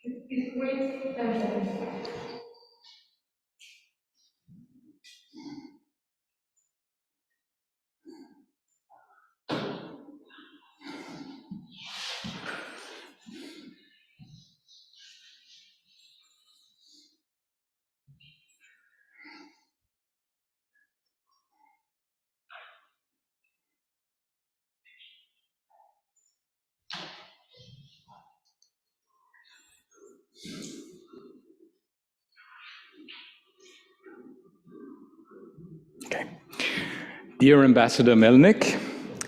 Wait 10 seconds. Okay. Dear Ambassador Melnyk,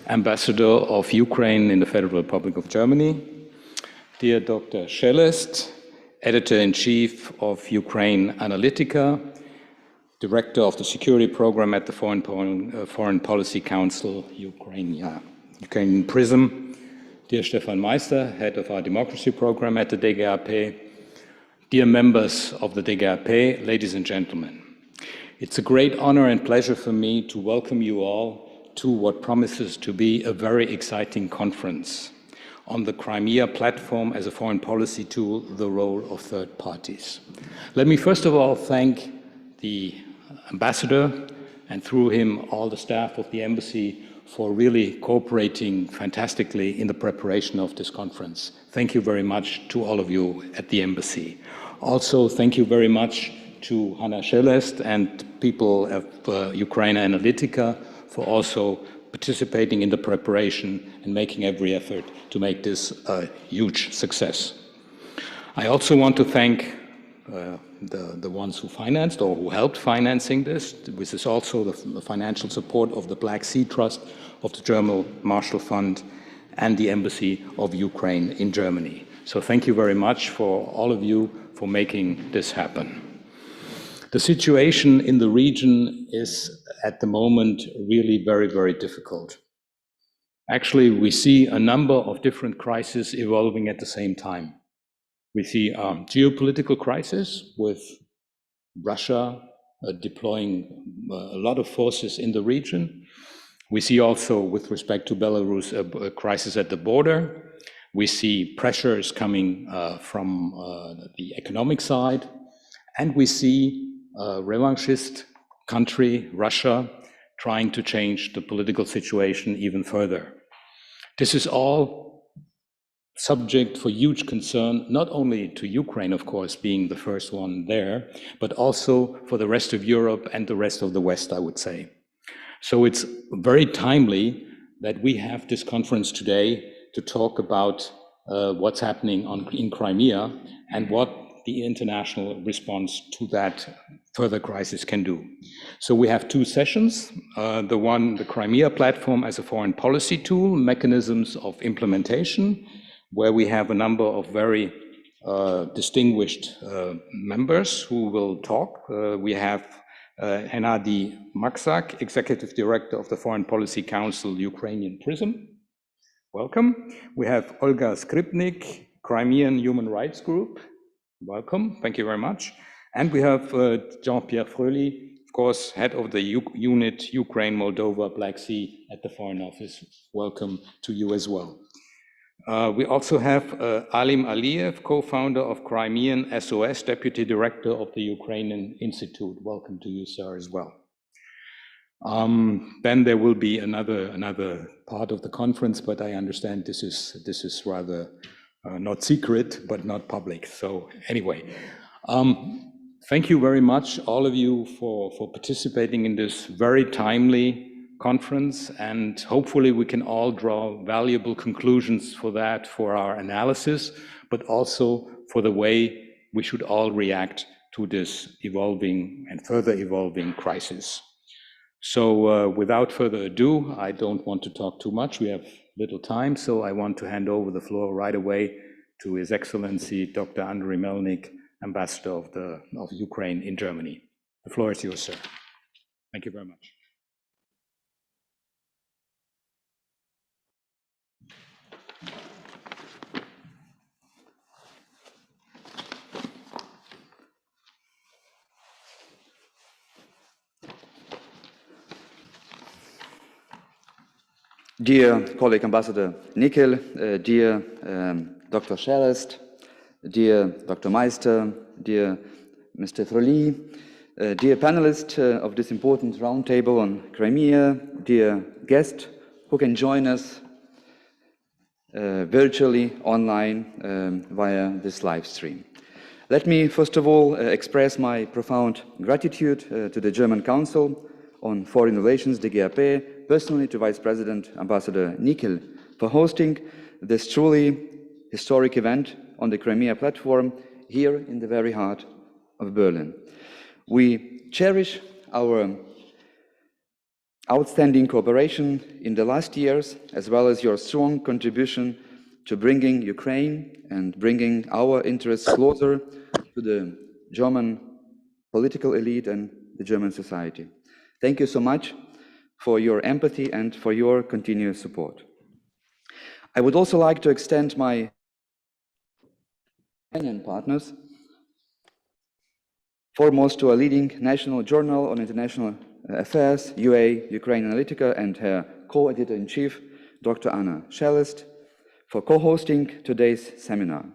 Ambassador of Ukraine in the Federal Republic of Germany, dear Dr. Shelest, Editor-in-Chief of Ukraine Analytica, Director of the Security Program at the Foreign Policy Council, Ukrainian Prism, dear Stefan Meister, Head of our Democracy Program at the DGAP, dear members of the DGAP, ladies and gentlemen. It's a great honor and pleasure for me to welcome you all to what promises to be a very exciting conference on the Crimea Platform as a foreign policy tool, the role of third parties. Let me first of all thank the ambassador and through him all the staff of the embassy for really cooperating fantastically in the preparation of this conference. Thank you very much to all of you at the embassy. Also, thank you very much to Hanna Shelest and people of Ukraine Analytica for also participating in the preparation and making every effort to make this a huge success. I also want to thank the ones who financed or who helped financing this. This is also the financial support of the Black Sea Trust, of the German Marshall Fund, and the Embassy of Ukraine in Germany. So thank you very much for all of you for making this happen. The situation in the region is at the moment really very, very difficult. Actually, we see a number of different crises evolving at the same time. We see a geopolitical crisis with Russia deploying a lot of forces in the region. We see also, with respect to Belarus, a crisis at the border. We see pressures coming from the economic side, and we see a revanchist country, Russia, trying to change the political situation even further. This is all subject for huge concern, not only to Ukraine, of course, being the first one there, but also for the rest of Europe and the rest of the West, I would say. So it's very timely that we have this conference today to talk about what's happening in Crimea and what the international response to that further crisis can do. So we have two sessions. The Crimea Platform as a foreign policy tool, mechanisms of implementation, where we have a number of very distinguished members who will talk. We have Henandiy Maksak, Executive Director of the Foreign Policy Council, Ukrainian Prism. Welcome. We have Olga Skrypnik, Crimean Human Rights Group. Welcome. Thank you very much. And we have Pierre Froehly, of course, head of the unit Ukraine, Moldova, Black Sea at the Foreign Office. Welcome to you as well. We also have Alim Aliev, co-founder of Crimean SOS, Deputy Director of the Ukrainian Institute. Welcome to you, sir, as well. Then there will be another part of the conference, but I understand this is rather not secret, but not public. So anyway, thank you very much, all of you, for participating in this very timely conference, and hopefully we can all draw valuable conclusions for our analysis, but also for the way we should all react to this evolving and further evolving crisis. So without further ado, I don't want to talk too much. We have little time, so I want to hand over the floor right away to His Excellency Dr. Andrii Melnyk, Ambassador of Ukraine in Germany. The floor is yours, sir. Thank you very much. Dear colleague Ambassador Nikel, dear Dr. Shelest, dear Dr. Meister, dear Mr. Froehly, dear panelists of this important roundtable on Crimea, dear guests who can join us virtually online via this live stream. Let me first of all express my profound gratitude to the German Council on Foreign Relations, DGAP, personally to Vice President Ambassador Nikel for hosting this truly historic event on the Crimea Platform here in the very heart of Berlin. We cherish our outstanding cooperation in the last years, as well as your strong contribution to bringing Ukraine and bringing our interests closer to the German political elite and the German society. Thank you so much for your empathy and for your continuous support. I would also like to extend my Ukrainian partners, foremost to a leading national journal on international affairs, Ukrainian Analytica, and her co-editor-in-chief, Dr. Anna Shelest, for co-hosting today's seminar.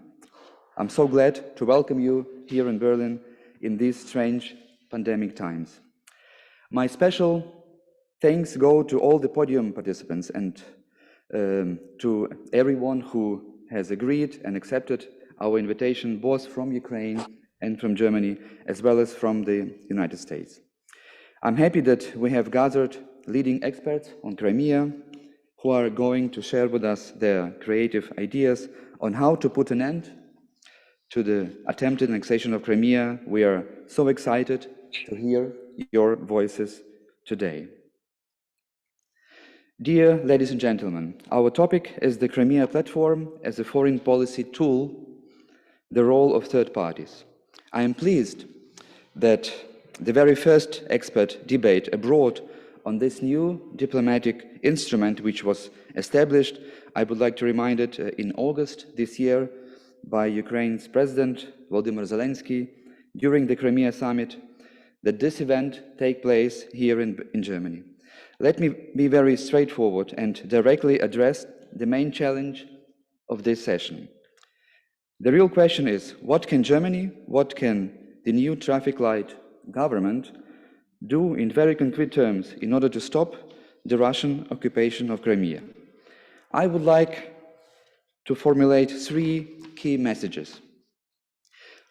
I'm so glad to welcome you here in Berlin in these strange pandemic times. My special thanks go to all the podium participants and to everyone who has agreed and accepted our invitation, both from Ukraine and from Germany, as well as from the United States. I'm happy that we have gathered leading experts on Crimea who are going to share with us their creative ideas on how to put an end to the attempted annexation of Crimea. We are so excited to hear your voices today. Dear ladies and gentlemen, our topic is the Crimea Platform as a foreign policy tool, the role of third parties. I am pleased that the very first expert debate abroad on this new diplomatic instrument, which was established, I would like to remind it, in August this year by Ukraine's President Volodymyr Zelensky during the Crimea summit, that this event take place here in Germany. Let me be very straightforward and directly address the main challenge of this session. The real question is, what can Germany, what can the new traffic light government do in very concrete terms in order to stop the Russian occupation of Crimea? I would like to formulate three key messages.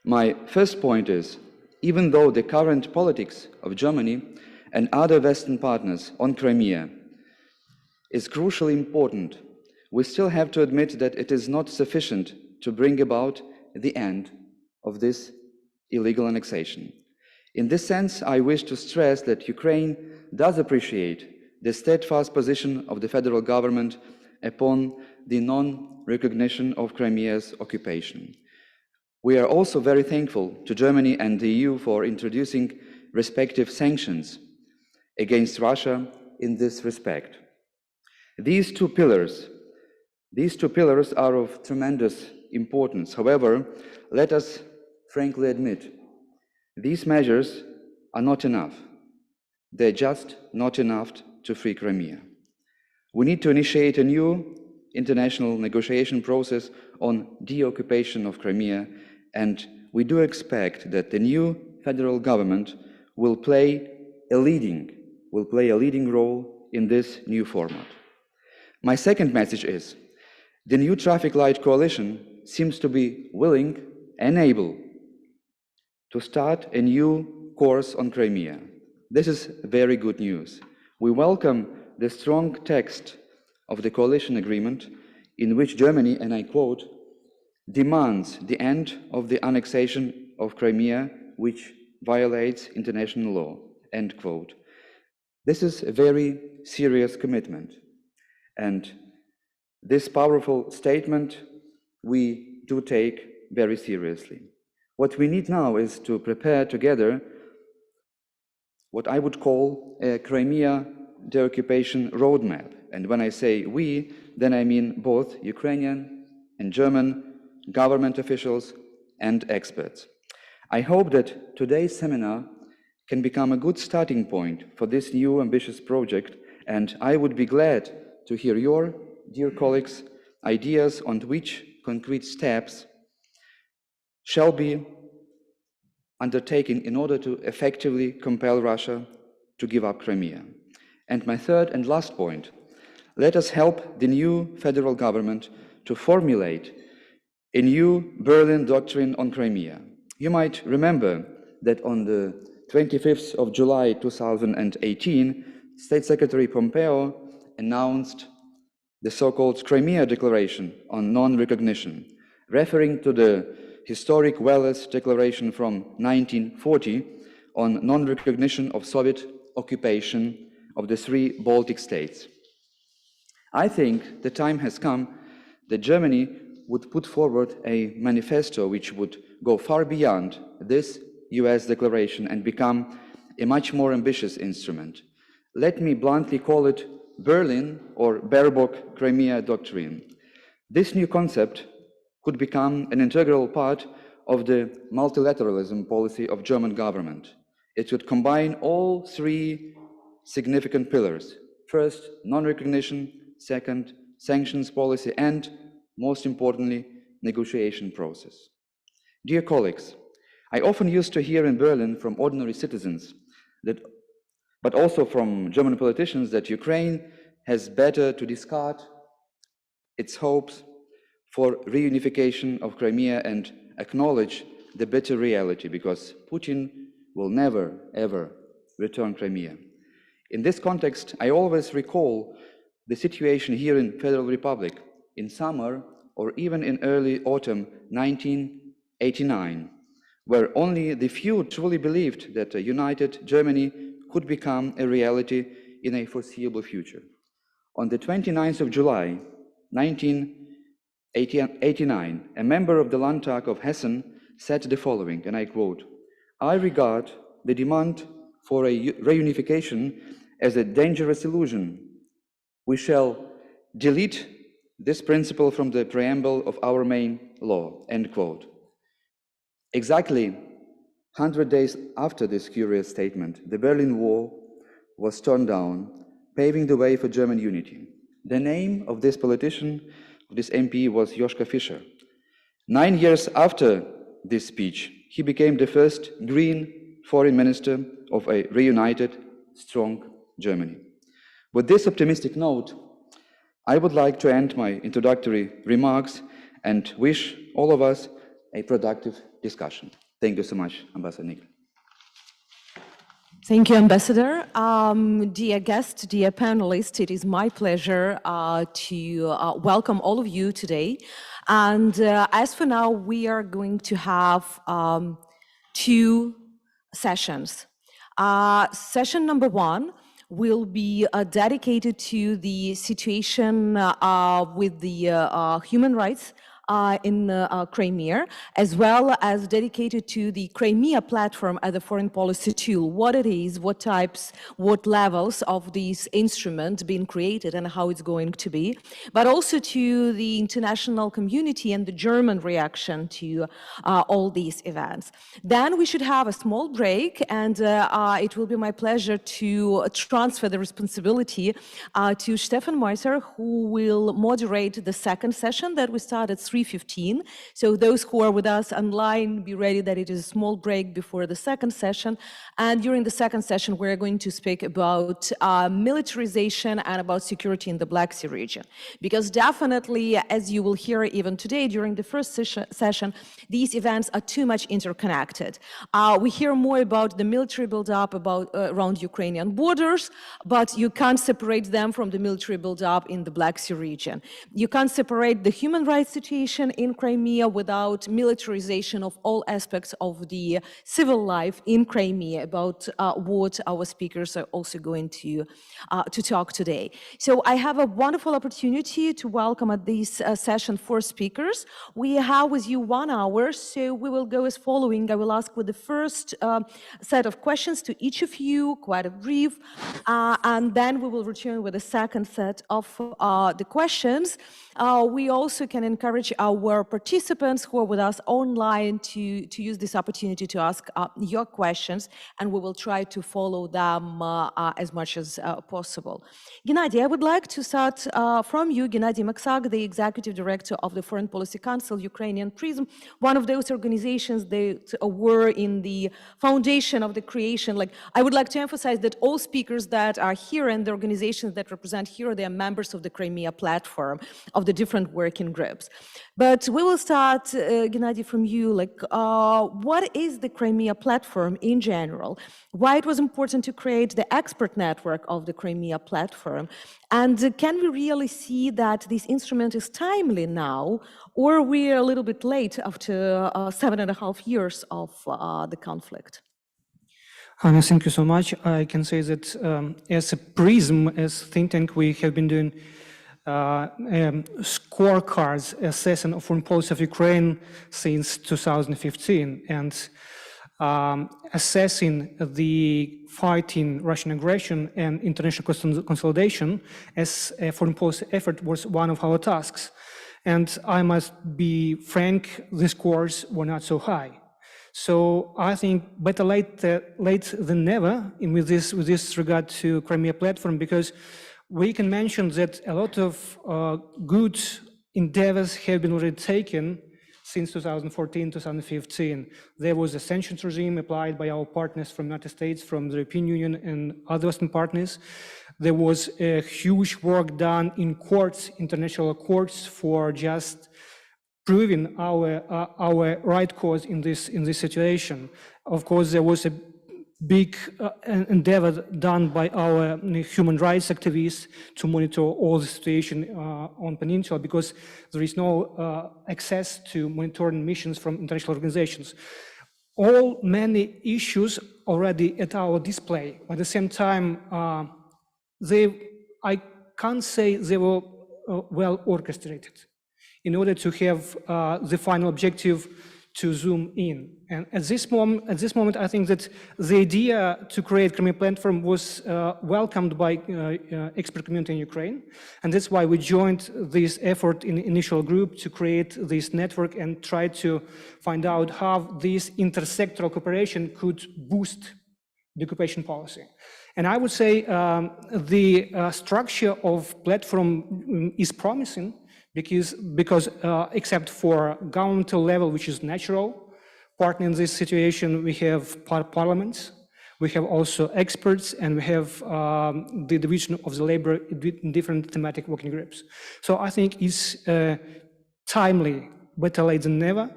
My first point is, even though the current politics of Germany and other Western partners on Crimea is crucially important, we still have to admit that it is not sufficient to bring about the end of this illegal annexation. In this sense, I wish to stress that Ukraine does appreciate the steadfast position of the federal government upon the non-recognition of Crimea's occupation. We are also very thankful to Germany and the EU for introducing respective sanctions against Russia in this respect. These two pillars are of tremendous importance. However, let us frankly admit, these measures are not enough. They're just not enough to free Crimea. We need to initiate a new international negotiation process on deoccupation of Crimea, and we do expect that the new federal government will play a leading role in this new format. My second message is, the new traffic light coalition seems to be willing and able to start a new course on Crimea. This is very good news. We welcome the strong text of the coalition agreement in which Germany, and I quote, demands the end of the annexation of Crimea, which violates international law, end quote. This is a very serious commitment, and this powerful statement we do take very seriously. What we need now is to prepare together what I would call a Crimea deoccupation roadmap. And when I say we, then I mean both Ukrainian and German government officials and experts. I hope that today's seminar can become a good starting point for this new ambitious project, and I would be glad to hear your, dear colleagues, ideas on which concrete steps shall be undertaken in order to effectively compel Russia to give up Crimea. And my third and last point, let us help the new federal government to formulate a new Berlin doctrine on Crimea. You might remember that on the 25th of July 2018, State Secretary Pompeo announced the so-called Crimea Declaration on non-recognition, referring to the historic Welles Declaration from 1940 on non-recognition of Soviet occupation of the three Baltic states. I think the time has come that Germany would put forward a manifesto which would go far beyond this US declaration and become a much more ambitious instrument. Let me bluntly call it Berlin or Baerbock Crimea Doctrine. This new concept could become an integral part of the multilateralism policy of German government. It would combine all three significant pillars. First, non-recognition. Second, sanctions policy. And, most importantly, negotiation process. Dear colleagues, I often used to hear in Berlin from ordinary citizens, but also from German politicians, that Ukraine has better to discard its hopes for reunification of Crimea and acknowledge the bitter reality, because Putin will never, ever return Crimea. In this context, I always recall the situation here in Federal Republic in summer or even in early autumn 1989, where only the few truly believed that a united Germany could become a reality in a foreseeable future. On the 29th of July 1989, a member of the Landtag of Hessen said the following, and I quote, "I regard the demand for a reunification as a dangerous illusion. We shall delete this principle from the preamble of our main law," end quote. Exactly 100 days after this curious statement, the Berlin Wall was torn down, paving the way for German unity. The name of this politician, of this MP, was Joschka Fischer. 9 years after this speech, he became the first Green foreign minister of a reunited, strong Germany. With this optimistic note, I would like to end my introductory remarks and wish all of us a productive discussion. Thank you so much, Ambassador Nikel. Thank you, Ambassador. Dear guests, dear panelists, it is my pleasure to welcome all of you today. And as for now, we are going to have 2 sessions. Session number 1 will be dedicated to the situation with the human rights in Crimea, as well as dedicated to the Crimea Platform as a foreign policy tool, what it is, what types, what levels of these instruments being created and how it's going to be, but also to the international community and the German reaction to all these events. Then we should have a small break, and it will be my pleasure to transfer the responsibility to Stefan Meuser, who will moderate the second session that we start at 3:15. So those who are with us online, be ready that it is a small break before the second session. And during the second session, we're going to speak about militarization and about security in the Black Sea region. Because definitely, as you will hear even today during the first session, these events are too much interconnected. We hear more about the military buildup around Ukrainian borders, but you can't separate them from the military buildup in the Black Sea region. You can't separate the human rights situation in Crimea without militarization of all aspects of the civil life in Crimea, about what our speakers are also going to talk today. So I have a wonderful opportunity to welcome at this session 4 speakers. We have with you 1 hour, so we will go as following. I will ask with the first set of questions to each of you, quite a brief, and then we will return with the second set of the questions. We also can encourage encourage our participants who are with us online to use this opportunity to ask your questions, and we will try to follow them as much as possible. Gennady, I would like to start from you, Gennady Maksak, the Executive Director of the Foreign Policy Council, Ukrainian Prism, one of those organizations that were in the foundation of the creation. Like, I would like to emphasize that all speakers that are here and the organizations that represent here, they are members of the Crimea Platform, of the different working groups. But we will start, Gennady, from you. Like, what is the Crimea Platform in general? Why it was important to create the expert network of the Crimea Platform? And can we really see that this instrument is timely now, or we're a little bit late after 7.5 years of the conflict? Hanna, thank you so much. I can say that as a Prism, as think tank, we have been doing scorecards assessing of foreign policy of Ukraine since 2015, and assessing the fighting Russian aggression and international consolidation as a foreign policy effort was one of our tasks. And I must be frank, the scores were not so high. So I think better late than never with this regard to Crimea Platform, because we can mention that a lot of good endeavors have been already taken since 2014, 2015. There was a sanctions regime applied by our partners from the United States, from the European Union and other Western partners. There was a huge work done in courts, international courts, for just proving our right cause in this situation. Of course, there was a big endeavor done by our human rights activists to monitor all the situation on peninsula, because there is no access to monitoring missions from international organizations. Many issues already at our display. At the same time, I can't say they were well orchestrated in order to have the final objective to zoom in. And at this moment, I think that the idea to create Crimea Platform was welcomed by expert community in Ukraine, and that's why we joined this effort in the initial group to create this network and try to find out how this intersectoral cooperation could boost the occupation policy. And I would say the structure of platform is promising, because except for governmental level, which is natural partner in this situation, we have parliaments, we have also experts, and we have the division of the labor in different thematic working groups. So I think it's timely, better late than never.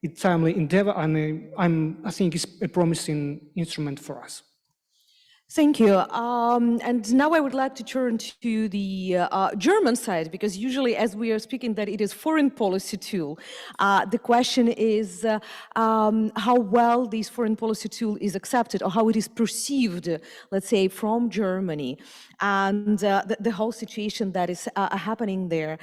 It's timely endeavor, and I think it's a promising instrument for us. Thank you. And now I would like to turn to the German side, because usually as we are speaking that it is foreign policy tool, the question is how well this foreign policy tool is accepted, or how it is perceived, let's say, from Germany, and the whole situation that is happening there.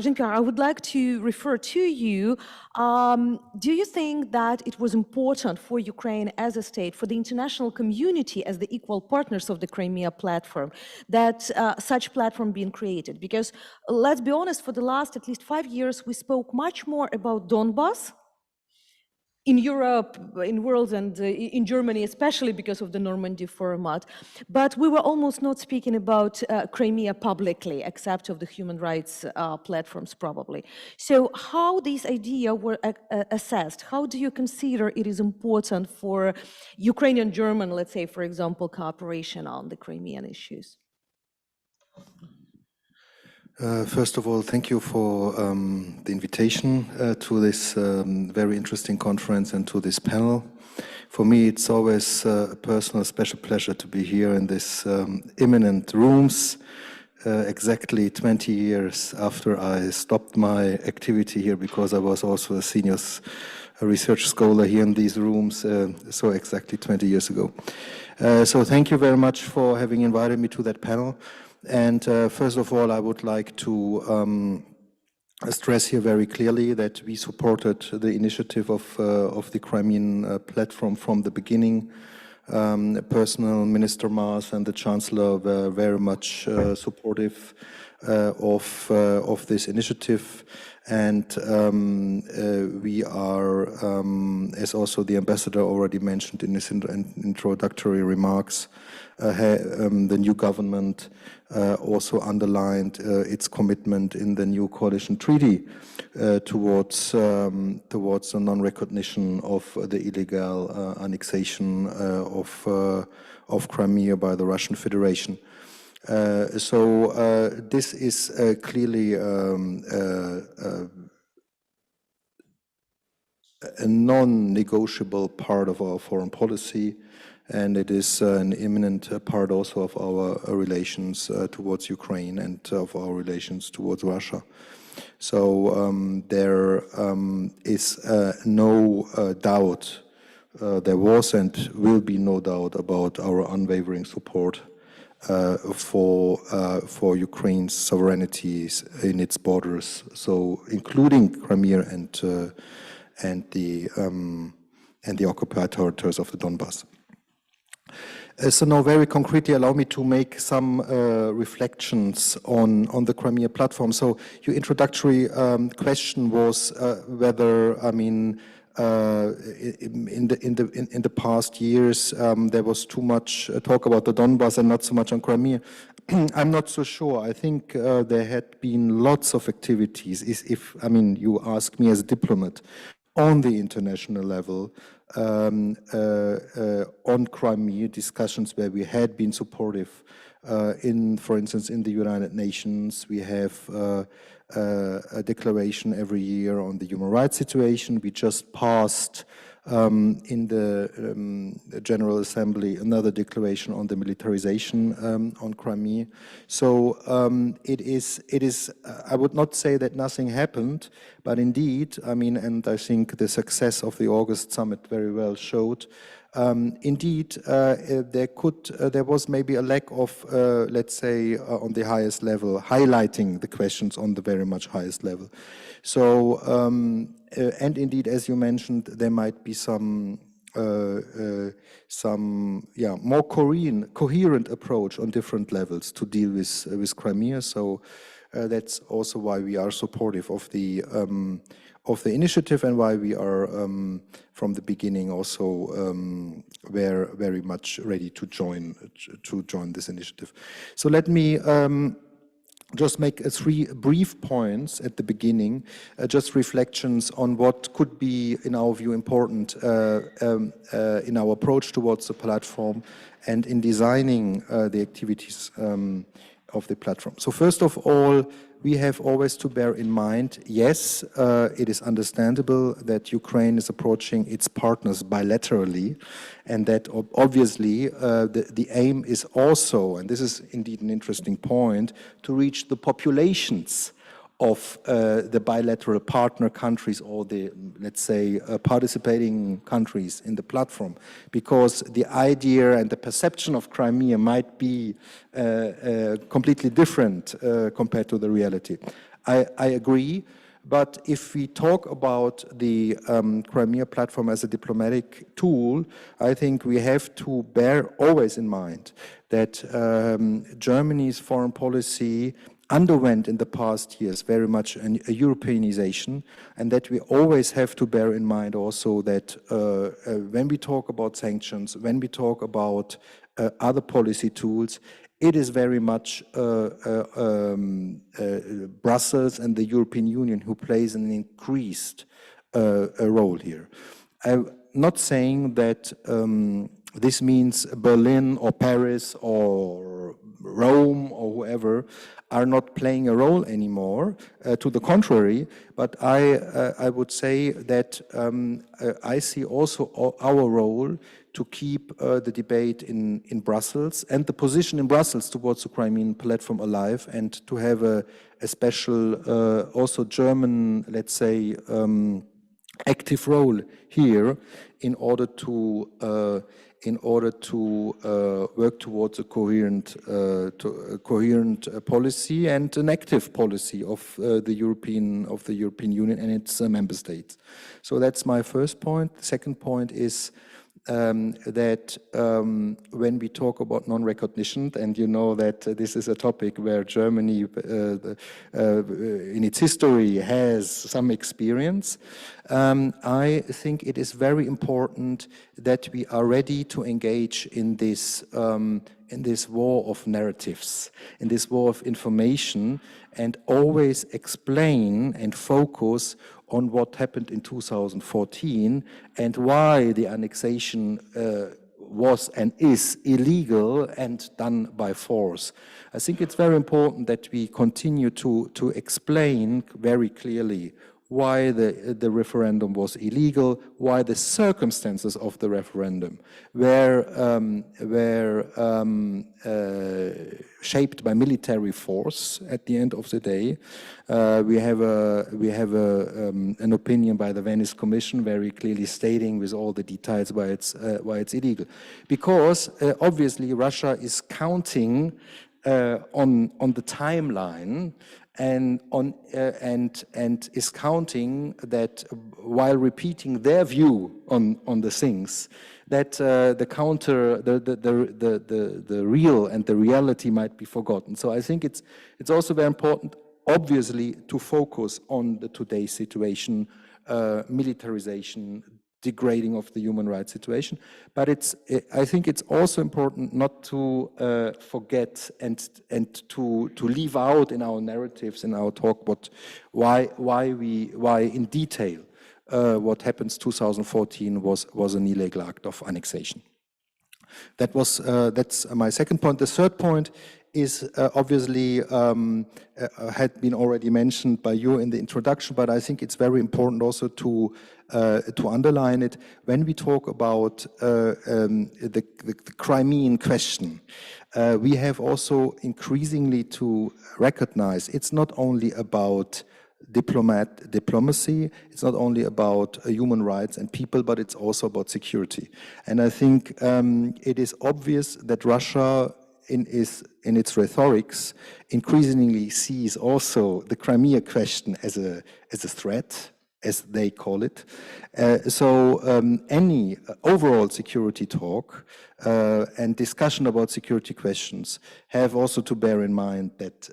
Jean-Pierre, I would like to refer to you. Do you think that it was important for Ukraine as a state, for the international community as the equal partners of the Crimea Platform, that such platform being created? Because let's be honest, for the last at least 5 years, we spoke much more about Donbass in Europe, in world, and in Germany, especially because of the Normandy format. But we were almost not speaking about Crimea publicly, except of the human rights platforms, probably. So how these ideas were assessed? How do you consider it is important for Ukrainian-German, let's say, for example, cooperation on the Crimean issues? First of all, thank you for the invitation to this very interesting conference and to this panel. For me, it's always a personal, special pleasure to be here in this imminent rooms, exactly 20 years after I stopped my activity here, because I was also a senior research scholar here in these rooms, so exactly 20 years ago. So thank you very much for having invited me to that panel. And first of all, I would like to stress here very clearly that we supported the initiative of the Crimean platform from the beginning. Personal Minister Maas and the Chancellor were very much supportive of this initiative. And we are, as also the ambassador already mentioned in his introductory remarks, the new government also underlined its commitment in the new coalition treaty towards the non-recognition of the illegal annexation of Crimea by the Russian Federation. So this is clearly a non-negotiable part of our foreign policy, and it is an imminent part also of our relations towards Ukraine and of our relations towards Russia. So there is no doubt, there was and will be no doubt about our unwavering support for Ukraine's sovereignty in its borders, so including Crimea and the occupied territories of the Donbass. So now, very concretely, allow me to make some reflections on the Crimea Platform. So your introductory question was whether, I mean, in the past years there was too much talk about the Donbass and not so much on Crimea. I'm not so sure. I think there had been lots of activities. If I mean, you ask me as a diplomat, on the international level, on Crimea, discussions where we had been supportive. For instance, in the United Nations, we have a declaration every year on the human rights situation. We just passed in the General Assembly another declaration on the militarization on Crimea. So it is. I would not say that nothing happened, but indeed, I mean, and I think the success of the August summit very well showed. Indeed, there was maybe a lack of, let's say, on the highest level, highlighting the questions on the very much highest level. So, and indeed, as you mentioned, there might be some more coherent approach on different levels to deal with Crimea. So that's also why we are supportive of the initiative, and why we are from the beginning also were very much ready to join this initiative. So let me just make three brief points at the beginning, just reflections on what could be, in our view, important in our approach towards the platform and in designing the activities of the platform. So first of all, we have always to bear in mind, yes, it is understandable that Ukraine is approaching its partners bilaterally, and that obviously the aim is also, and this is indeed an interesting point, to reach the populations of the bilateral partner countries, or the, let's say, participating countries in the platform, because the idea and the perception of Crimea might be completely different compared to the reality. I agree, but if we talk about the Crimea Platform as a diplomatic tool, I think we have to bear always in mind that Germany's foreign policy underwent in the past years very much a Europeanization, and that we always have to bear in mind also that when we talk about sanctions, when we talk about other policy tools, it is very much Brussels and the European Union who plays an increased role here. I'm not saying that this means Berlin or Paris or Rome or whoever are not playing a role anymore. To the contrary, but I would say that I see also our role to keep the debate in Brussels and the position in Brussels towards the Crimean platform alive, and to have a special also German, let's say, active role here in order to work towards a coherent policy and an active policy of the European Union and its member states. So that's my first point. The second point is that when we talk about non-recognition, and you know that this is a topic where Germany in its history has some experience, I think it is very important that we are ready to engage in this war of narratives, in this war of information, and always explain and focus on what happened in 2014 and why the annexation was and is illegal and done by force. I think it's very important that we continue to explain very clearly why the referendum was illegal, why the circumstances of the referendum were shaped by military force at the end of the day. We have an opinion by the Venice Commission very clearly stating with all the details why it's illegal. Because obviously Russia is counting on the timeline and is counting that while repeating their view on the things, that the real and the reality might be forgotten. So I think it's also very important, obviously, to focus on the today's situation, militarization, degrading of the human rights situation. But I think it's also important not to forget and to leave out in our narratives, in our talk, why in detail what happens 2014 was an illegal act of annexation. That's my second point. The third point is obviously had been already mentioned by you in the introduction, but I think it's very important also to underline it when we talk about the Crimean question. We have also increasingly to recognize it's not only about diplomacy, it's not only about human rights and people, but it's also about security. And I think it is obvious that Russia in its rhetorics increasingly sees also the Crimea question as a threat, as they call it. So any overall security talk and discussion about security questions have also to bear in mind that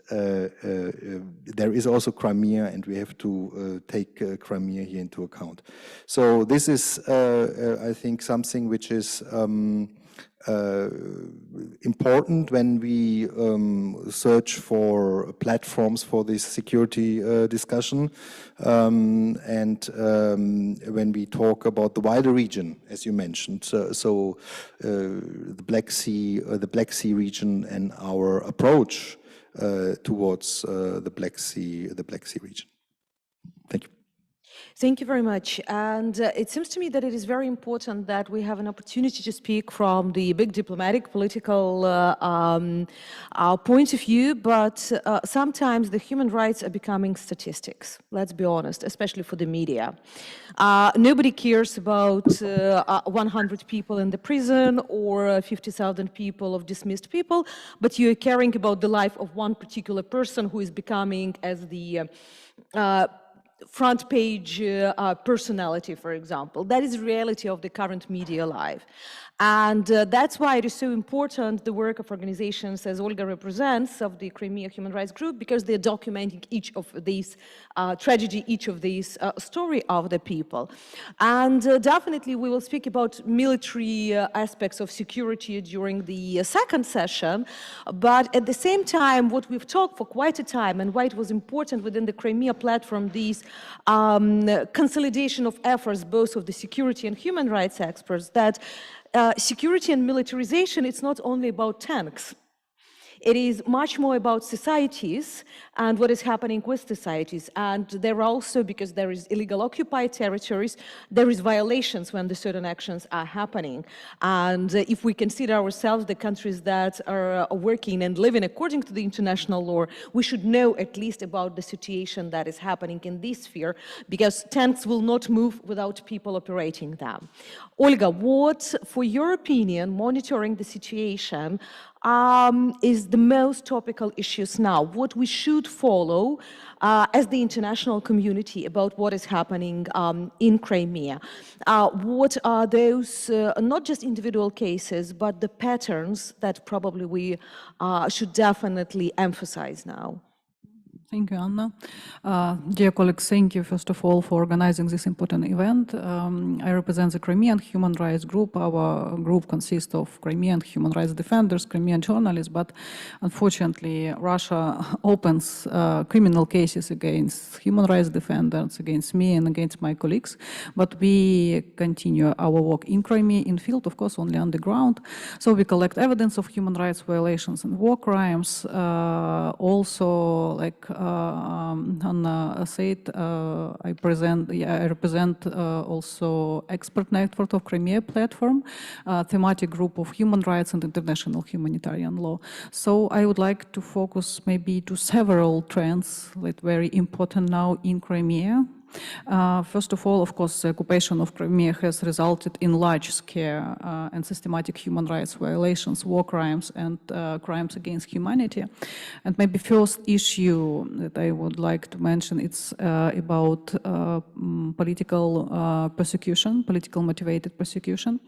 there is also Crimea, and we have to take Crimea here into account. So this is, I think, something which is important when we search for platforms for this security discussion, and when we talk about the wider region, as you mentioned, so the Black Sea region and our approach towards the Black Sea region. Thank you. Thank you very much. And it seems to me that it is very important that we have an opportunity to speak from the big diplomatic, political point of view, but sometimes the human rights are becoming statistics, let's be honest, especially for the media. Nobody cares about 100 people in the prison or 50,000 people of dismissed people, but you're caring about the life of one particular person who is becoming as the front page personality, for example. That is the reality of the current media life. And that's why it is so important, the work of organizations as Olga represents of the Crimea Human Rights Group, because they're documenting each of these tragedy, each of these story of the people. And definitely we will speak about military aspects of security during the second session. But at the same time, what we've talked for quite a time and why it was important within the Crimea Platform, these consolidation of efforts, both of the security and human rights experts, that security and militarization, it's not only about tanks. It is much more about societies and what is happening with societies. And there are also, because there is illegal occupied territories, there is violations when the certain actions are happening. And if we consider ourselves the countries that are working and living according to the international law, we should know at least about the situation that is happening in this sphere, because tanks will not move without people operating them. Olga, what, for your opinion, monitoring the situation, is the most topical issues now, what we should follow as the international community about what is happening in Crimea. What are those, not just individual cases, but the patterns that probably we should definitely emphasize now? Thank you, Anna. Dear colleagues, thank you, first of all, for organizing this important event. I represent the Crimean Human Rights Group. Our group consists of Crimean human rights defenders, Crimean journalists, but unfortunately, Russia opens criminal cases against human rights defenders, against me and against my colleagues. But we continue our work in Crimea, in field, of course, only on the ground. So we collect evidence of human rights violations and war crimes. Also, like Hanna said, I represent also expert network of Crimea Platform, thematic group of human rights and international humanitarian law. So I would like to focus maybe to several trends that are very important now in Crimea. First of all, of course, the occupation of Crimea has resulted in large-scale and systematic human rights violations, war crimes, and crimes against humanity. And maybe first issue that I would like to mention, it's about political persecution, political motivated persecution,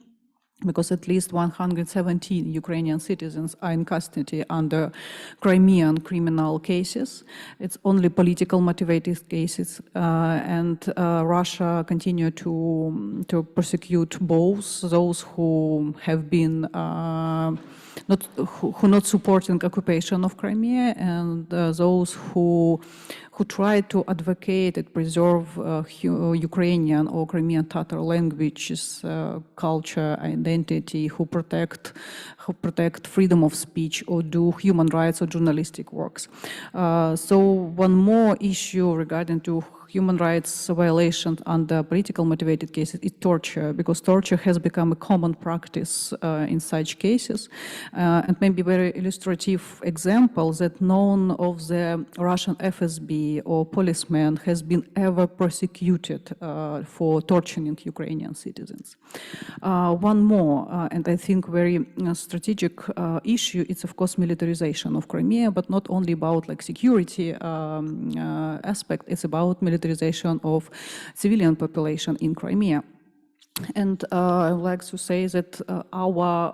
because at least 117 Ukrainian citizens are in custody under Crimean criminal cases. It's only political motivated cases, and Russia continue to persecute both those who have been not supporting occupation of Crimea and those who try to advocate and preserve Ukrainian or Crimean Tatar languages, culture, identity, who protect freedom of speech or do human rights or journalistic works. So one more issue regarding to human rights violations under political motivated cases is torture, because torture has become a common practice in such cases. And maybe very illustrative example that none of the Russian FSB or policemen has been ever prosecuted for torturing Ukrainian citizens. One more, and I think very strategic issue, it's of course militarization of Crimea, but not only about like security aspect, it's about militarization of civilian population in Crimea. And I would like to say that our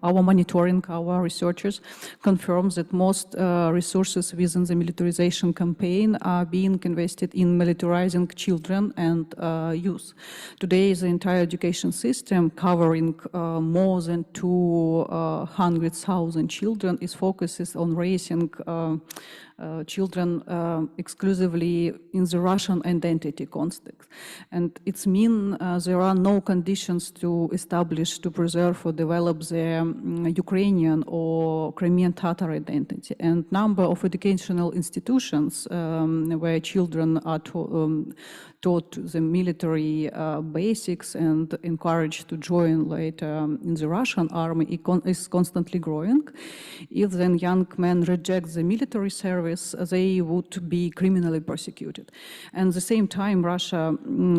monitoring, our researchers confirms that most resources within the militarization campaign are being invested in militarizing children and youth. Today, the entire education system covering more than 200,000 children is focused on raising children exclusively in the Russian identity context. And it's mean there are no conditions to establish, to preserve or develop the Ukrainian or Crimean Tatar identity. And number of educational institutions where children are taught the military basics and encouraged to join later in the Russian army is constantly growing. If then young men reject the military service, they would be criminally persecuted. And at the same time, Russia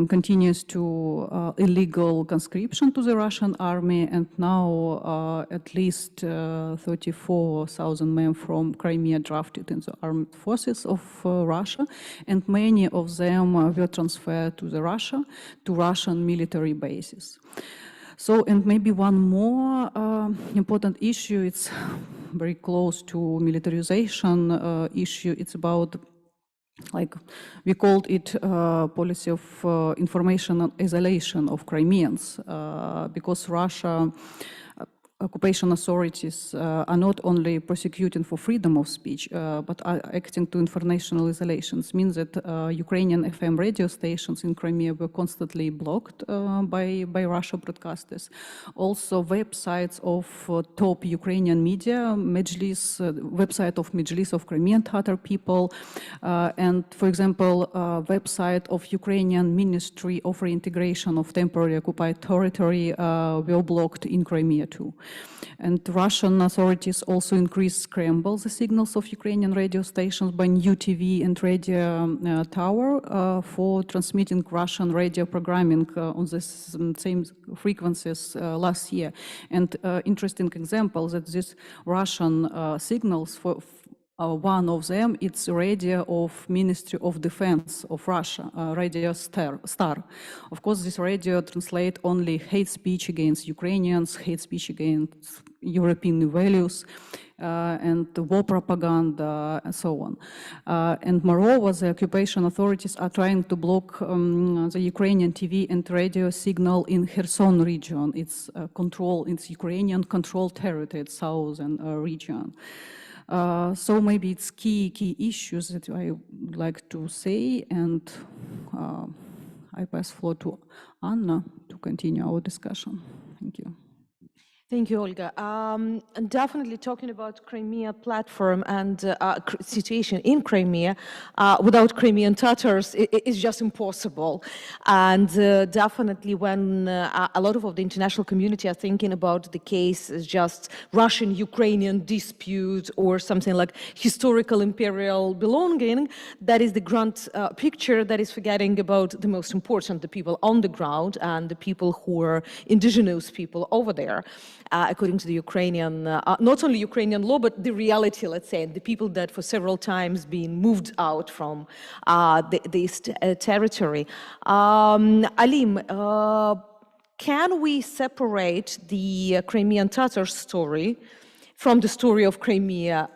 continues to illegal conscription to the Russian army, and now at least 34,000 men from Crimea drafted in the armed forces of Russia, and many of them were transferred to Russian military bases. So, and maybe one more important issue, it's very close to militarization issue, it's about, like, we called it policy of information and isolation of Crimeans, because Russia occupation authorities are not only prosecuting for freedom of speech, but are acting to informational isolation. It means that Ukrainian FM radio stations in Crimea were constantly blocked by Russian broadcasters. Also, websites of top Ukrainian media, website of Majlis of Crimean Tatar people, and, for example, website of Ukrainian Ministry of Reintegration of Temporarily Occupied Territory were blocked in Crimea too. And Russian authorities also scramble the signals of Ukrainian radio stations by new TV and radio tower for transmitting Russian radio programming on the same frequencies last year. And interesting example that these Russian signals one of them, it's radio of Ministry of Defense of Russia, Radio Star. Of course, this radio translates only hate speech against Ukrainians, hate speech against European values, and war propaganda, and so on. And moreover, the occupation authorities are trying to block the Ukrainian TV and radio signal in Kherson region. It's Ukrainian controlled territory, it's southern region. So maybe it's key issues that I would like to say, and I pass floor to Anna to continue our discussion. Thank you. Thank you, Olga. And definitely talking about Crimea Platform and situation in Crimea without Crimean Tatars is just impossible. And definitely when a lot of the international community are thinking about the case as just Russian-Ukrainian dispute or something like historical imperial belonging, that is the grand picture that is forgetting about the most important, the people on the ground and the people who are indigenous people over there. According to the Ukrainian, not only Ukrainian law, but the reality, let's say, the people that for several times been moved out from this territory. Alim, can we separate the Crimean Tatar story from the story of Crimea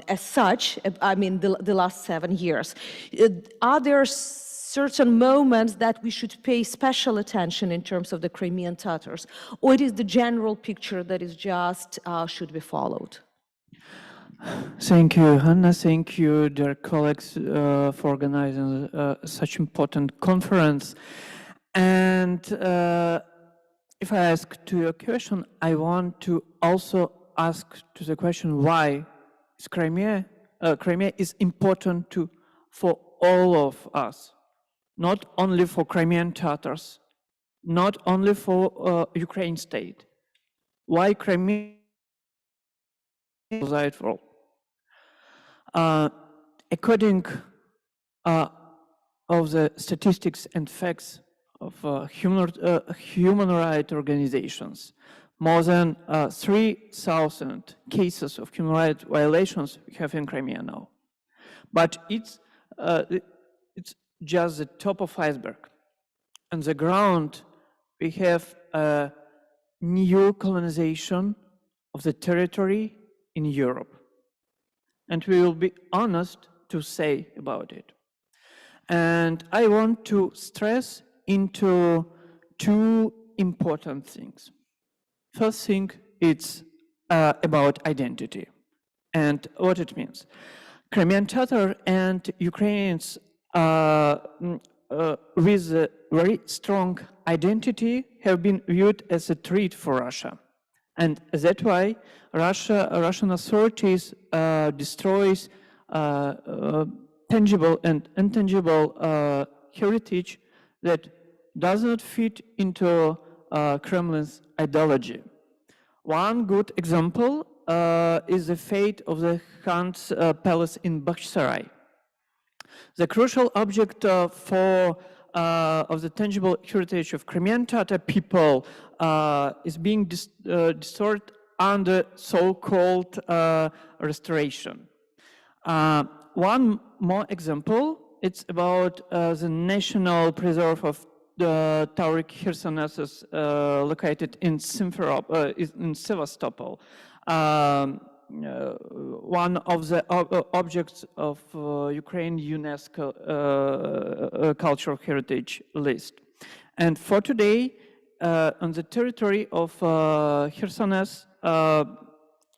as such, I mean, the last 7 years? Are there certain moments that we should pay special attention in terms of the Crimean Tatars, or it is the general picture that is just should be followed? Thank you, Hanna. Thank you, dear colleagues, for organizing such important conference. And if I ask to your question, I want to also ask to the question why is Crimea is important for all of us. Not only for Crimean Tatars, not only for Ukraine state. Why Crimea plays a role? According of the statistics and facts of human rights organizations, more than 3,000 cases of human rights violations we have in Crimea now. But it's just the top of iceberg. On the ground, we have a new colonization of the territory in Europe. And we will be honest to say about it. And I want to stress into two important things. First thing, it's about identity and what it means. Crimean Tatar and Ukrainians with a very strong identity have been viewed as a threat for Russia. And that's why Russian authorities destroys tangible and intangible heritage that does not fit into Kremlin's ideology. One good example is the fate of the Khan's palace in Bakhchisarai. The crucial object of the tangible heritage of Crimean Tatar people is being destroyed under so-called restoration. One more example, it's about the National Preserve of the Taurik Chersonesus located in Sevastopol. One of the objects of Ukraine UNESCO cultural heritage list. And for today, on the territory of Chersones,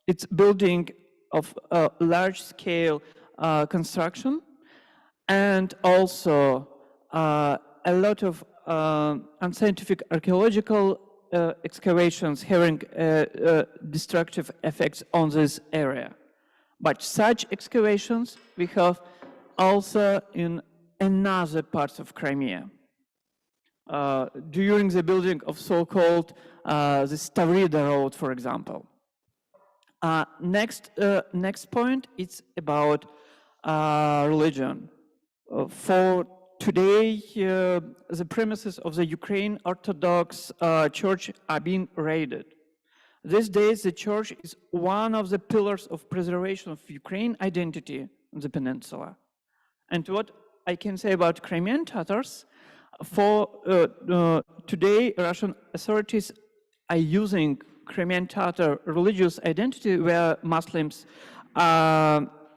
it's building of large-scale construction, and also a lot of unscientific archaeological excavations having destructive effects on this area. But such excavations we have also in another parts of Crimea. During the building of so-called the Stavrida road, for example. Next point, it's about religion. For today, the premises of the Ukraine Orthodox Church are being raided. These days, the church is one of the pillars of preservation of Ukraine identity on the peninsula. And what I can say about Crimean Tatars, for today, Russian authorities are using Crimean Tatar religious identity where Muslims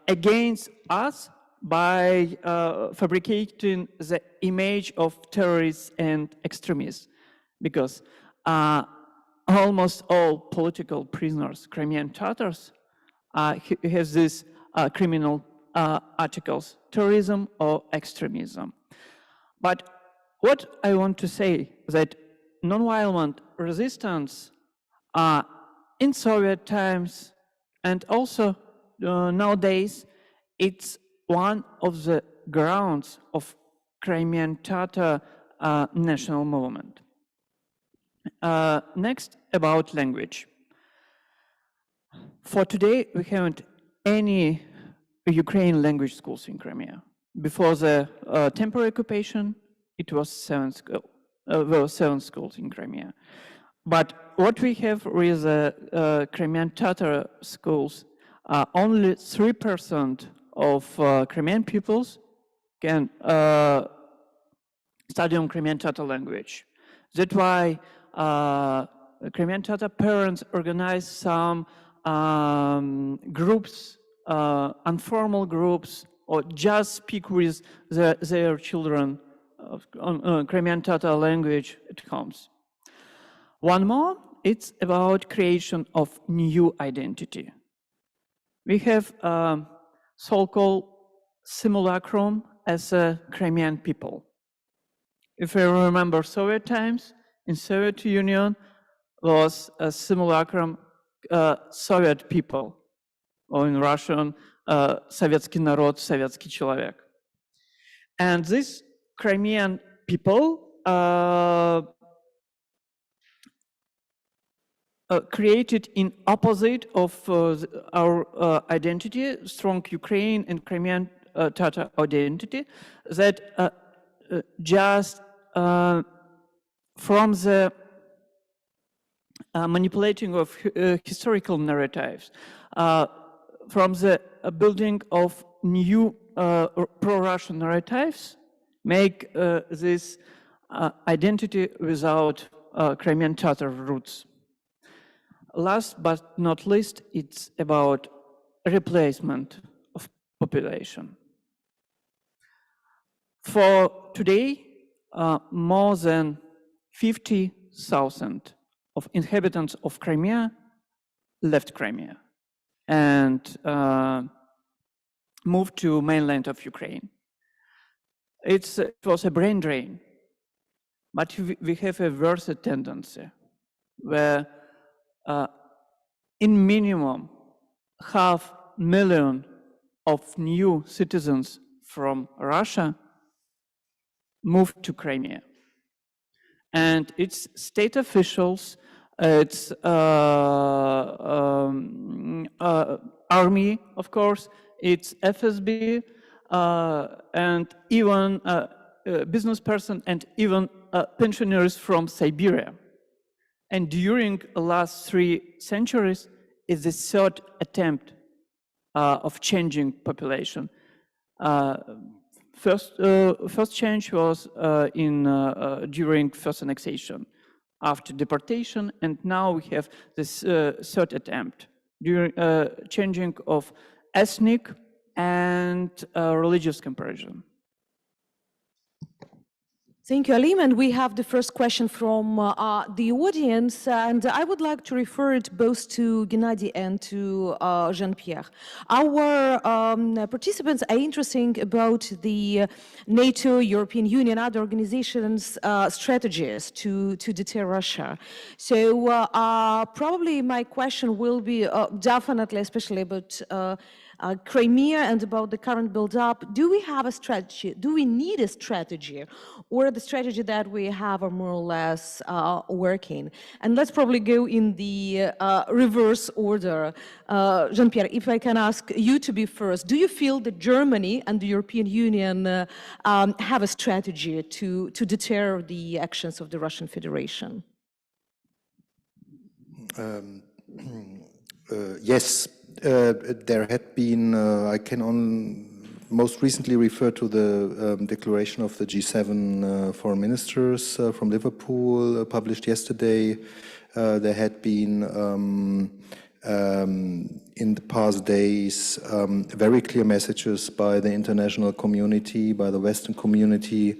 against us by fabricating the image of terrorists and extremists, because almost all political prisoners, Crimean Tatars, have these criminal articles, terrorism or extremism. But what I want to say that nonviolent resistance in Soviet times and also nowadays, it's one of the grounds of Crimean Tatar national movement. Next, about language. For today, we haven't any Ukrainian language schools in Crimea. Before the temporary occupation, it was seven schools in Crimea. But what we have with the Crimean Tatar schools, only 3% of Crimean pupils can study on Crimean Tatar language. That's why Crimean Tatar parents organize some groups, informal groups, or just speak with their children on Crimean Tatar language at homes. One more, it's about creation of new identity. We have so-called simulacrum as a Crimean people. If you remember Soviet times, in Soviet Union was a simulacrum Soviet people, or in Russian, Советский народ, советский человек. And this Crimean people created in opposite of our identity, strong Ukraine and Crimean Tatar identity, that just from the manipulating of historical narratives, from the building of new pro-Russian narratives, make this identity without Crimean Tatar roots. Last but not least, it's about replacement of population. For today, more than 50,000 of inhabitants of Crimea left Crimea and moved to mainland of Ukraine. It was a brain drain, but we have a worse tendency where in minimum 500,000 of new citizens from Russia moved to Crimea. And it's state officials, it's army, of course, it's FSB, and even business person and even pensioners from Siberia. And during the last 3 centuries, is the third attempt of changing population. First change was during first annexation, after deportation, and now we have this third attempt during changing of ethnic and religious comparison. Thank you, Alim. And we have the first question from the audience, and I would like to refer it both to Henandiy and to Jean-Pierre. Our participants are interested about the NATO, European Union, other organizations' strategies to deter Russia. So probably my question will be definitely, especially about Crimea and about the current build-up, do we have a strategy? Do we need a strategy? Or the strategy that we have are more or less working? And let's probably go in the reverse order. Jean-Pierre, if I can ask you to be first, do you feel that Germany and the European Union have a strategy to deter the actions of the Russian Federation? Yes, there had been, I can most recently refer to the declaration of the G7 foreign ministers from Liverpool published yesterday. There had been in the past days very clear messages by the international community, by the Western community,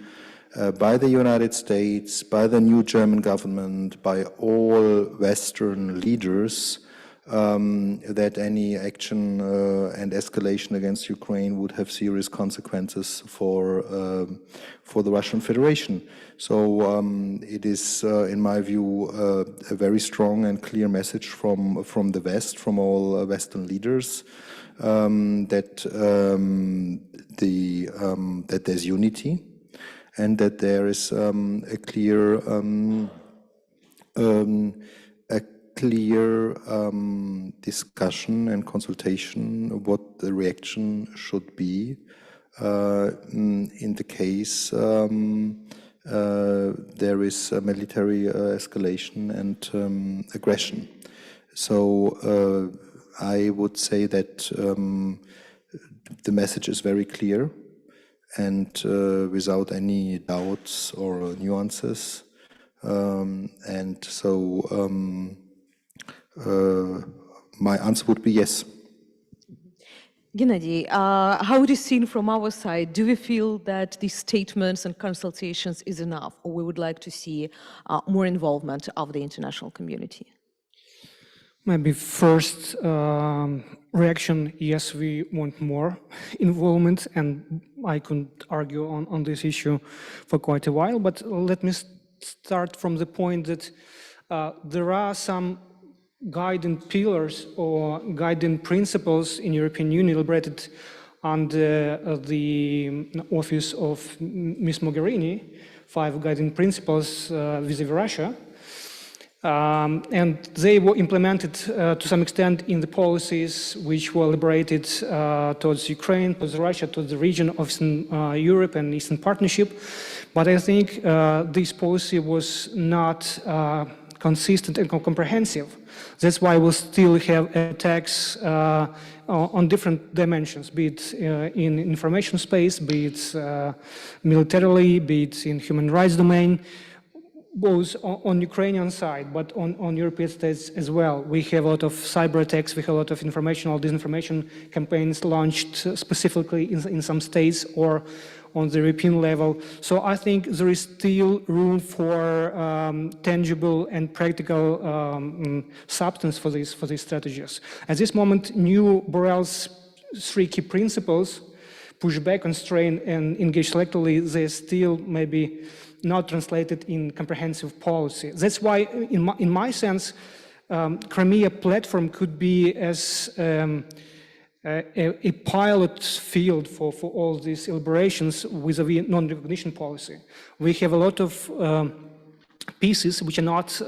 by the United States, by the new German government, by all Western leaders, that any action and escalation against Ukraine would have serious consequences for the Russian Federation. So it is, in my view, a very strong and clear message from the West, from all Western leaders, that that there's unity, and that there is a clear discussion and consultation of what the reaction should be in the case there is a military escalation and aggression. So I would say that the message is very clear and without any doubts or nuances. And so my answer would be yes. Henandiy, how it is seen from our side, do we feel that these statements and consultations is enough, or we would like to see more involvement of the international community? Maybe first reaction, yes, we want more involvement, and I could argue on this issue for quite a while, but let me start from the point that there are some guiding pillars or guiding principles in European Union elaborated under the office of Ms. Mogherini, 5 guiding principles vis-à-vis Russia. And they were implemented to some extent in the policies which were elaborated towards Ukraine, towards Russia, towards the region of Eastern Europe and Eastern Partnership. But I think this policy was not consistent and comprehensive. That's why we'll still have attacks on different dimensions, be it in information space, be it militarily, be it in human rights domain, both on Ukrainian side, but on European states as well. We have a lot of cyber attacks, we have a lot of information or disinformation campaigns launched specifically in some states or on the European level. So I think there is still room for tangible and practical substance for these strategies. At this moment, new Borrell's 3 key principles, push back, constrain, and engage selectively, they're still maybe not translated in comprehensive policy. That's why, in my sense, Crimea Platform could be as a pilot field for all these elaborations vis-a-vis non-recognition policy. We have a lot of pieces which are not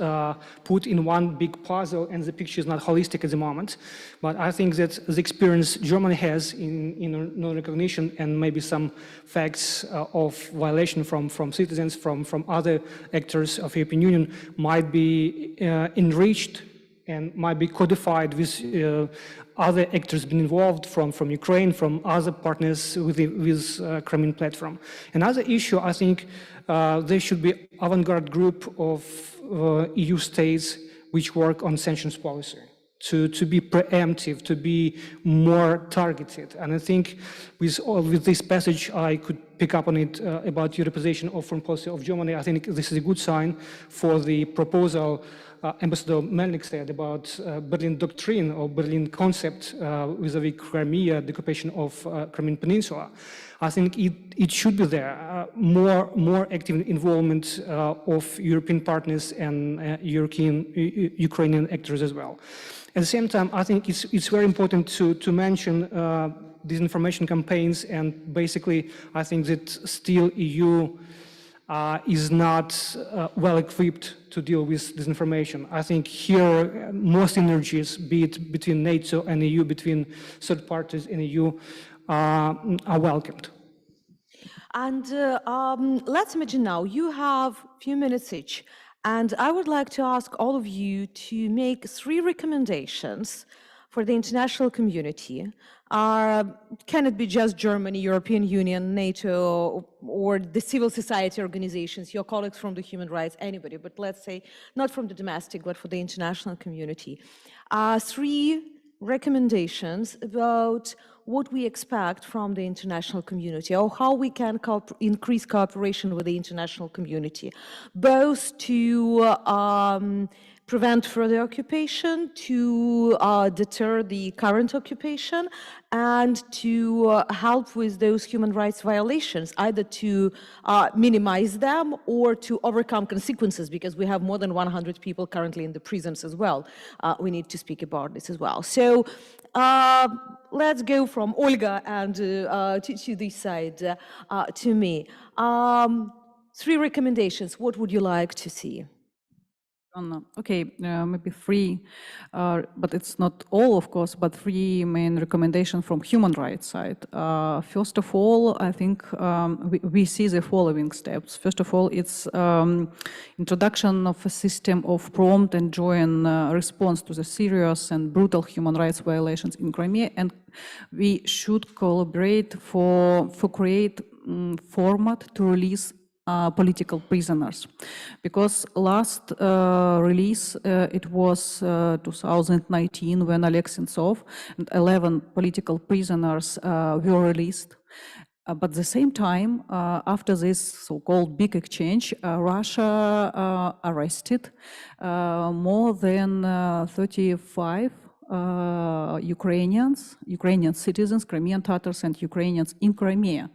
put in one big puzzle, and the picture is not holistic at the moment. But I think that the experience Germany has in non-recognition and maybe some facts of violation from citizens, from other actors of the European Union might be enriched and might be codified with other actors being involved from Ukraine, from other partners with Crimean Platform. Another issue, I think, there should be avant-garde group of EU states which work on sanctions policy, to be preemptive, to be more targeted. And I think with this passage, I could pick up on it about Europeization of foreign policy of Germany. I think this is a good sign for the proposal Ambassador Melnyk said about Berlin Doctrine or Berlin concept vis-a-vis Crimea, the occupation of Crimean Peninsula. I think it should be there, more active involvement of European partners and Ukrainian actors as well. At the same time, I think it's very important to mention disinformation campaigns, and basically I think that still EU is not well equipped to deal with disinformation. I think here more synergies, be it between NATO and EU, between third parties in EU, are welcomed. And let's imagine now you have a few minutes each, and I would like to ask all of you to make 3 recommendations for the international community. Can it be just Germany, European Union, NATO, or the civil society organizations, your colleagues from the human rights, anybody, but let's say not from the domestic, but for the international community. 3 recommendations about what we expect from the international community, or how we can increase cooperation with the international community, both to prevent further occupation, to deter the current occupation, and to help with those human rights violations, either to minimize them or to overcome consequences, because we have more than 100 people currently in the prisons as well. We need to speak about this as well. So let's go from Olga and to this side, to me. 3 recommendations, what would you like to see? Okay, maybe 3, but it's not all, of course, but 3 main recommendations from human rights side. First of all, I think we see the following steps. First of all, it's introduction of a system of prompt and joint response to the serious and brutal human rights violations in Crimea, and we should collaborate for create format to release political prisoners, because last release it was 2019 when Oleg Sentsov and 11 political prisoners were released. But at the same time, after this so-called big exchange, Russia arrested more than 35 Ukrainian citizens, Crimean Tatars and Ukrainians in Crimea.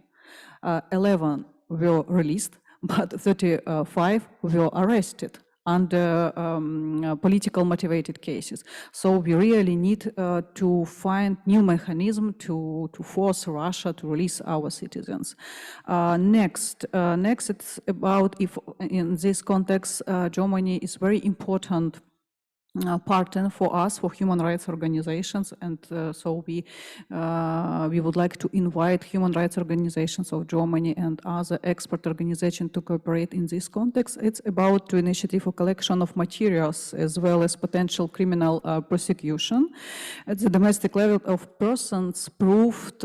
11 were released, but 35 were arrested under political motivated cases. So we really need to find new mechanism to force Russia to release our citizens. Next it's about if in this context Germany is very important partner for us, for human rights organizations, and so we would like to invite human rights organizations of Germany and other expert organizations to cooperate in this context. It's about to initiative a collection of materials as well as potential criminal prosecution at the domestic level of persons proved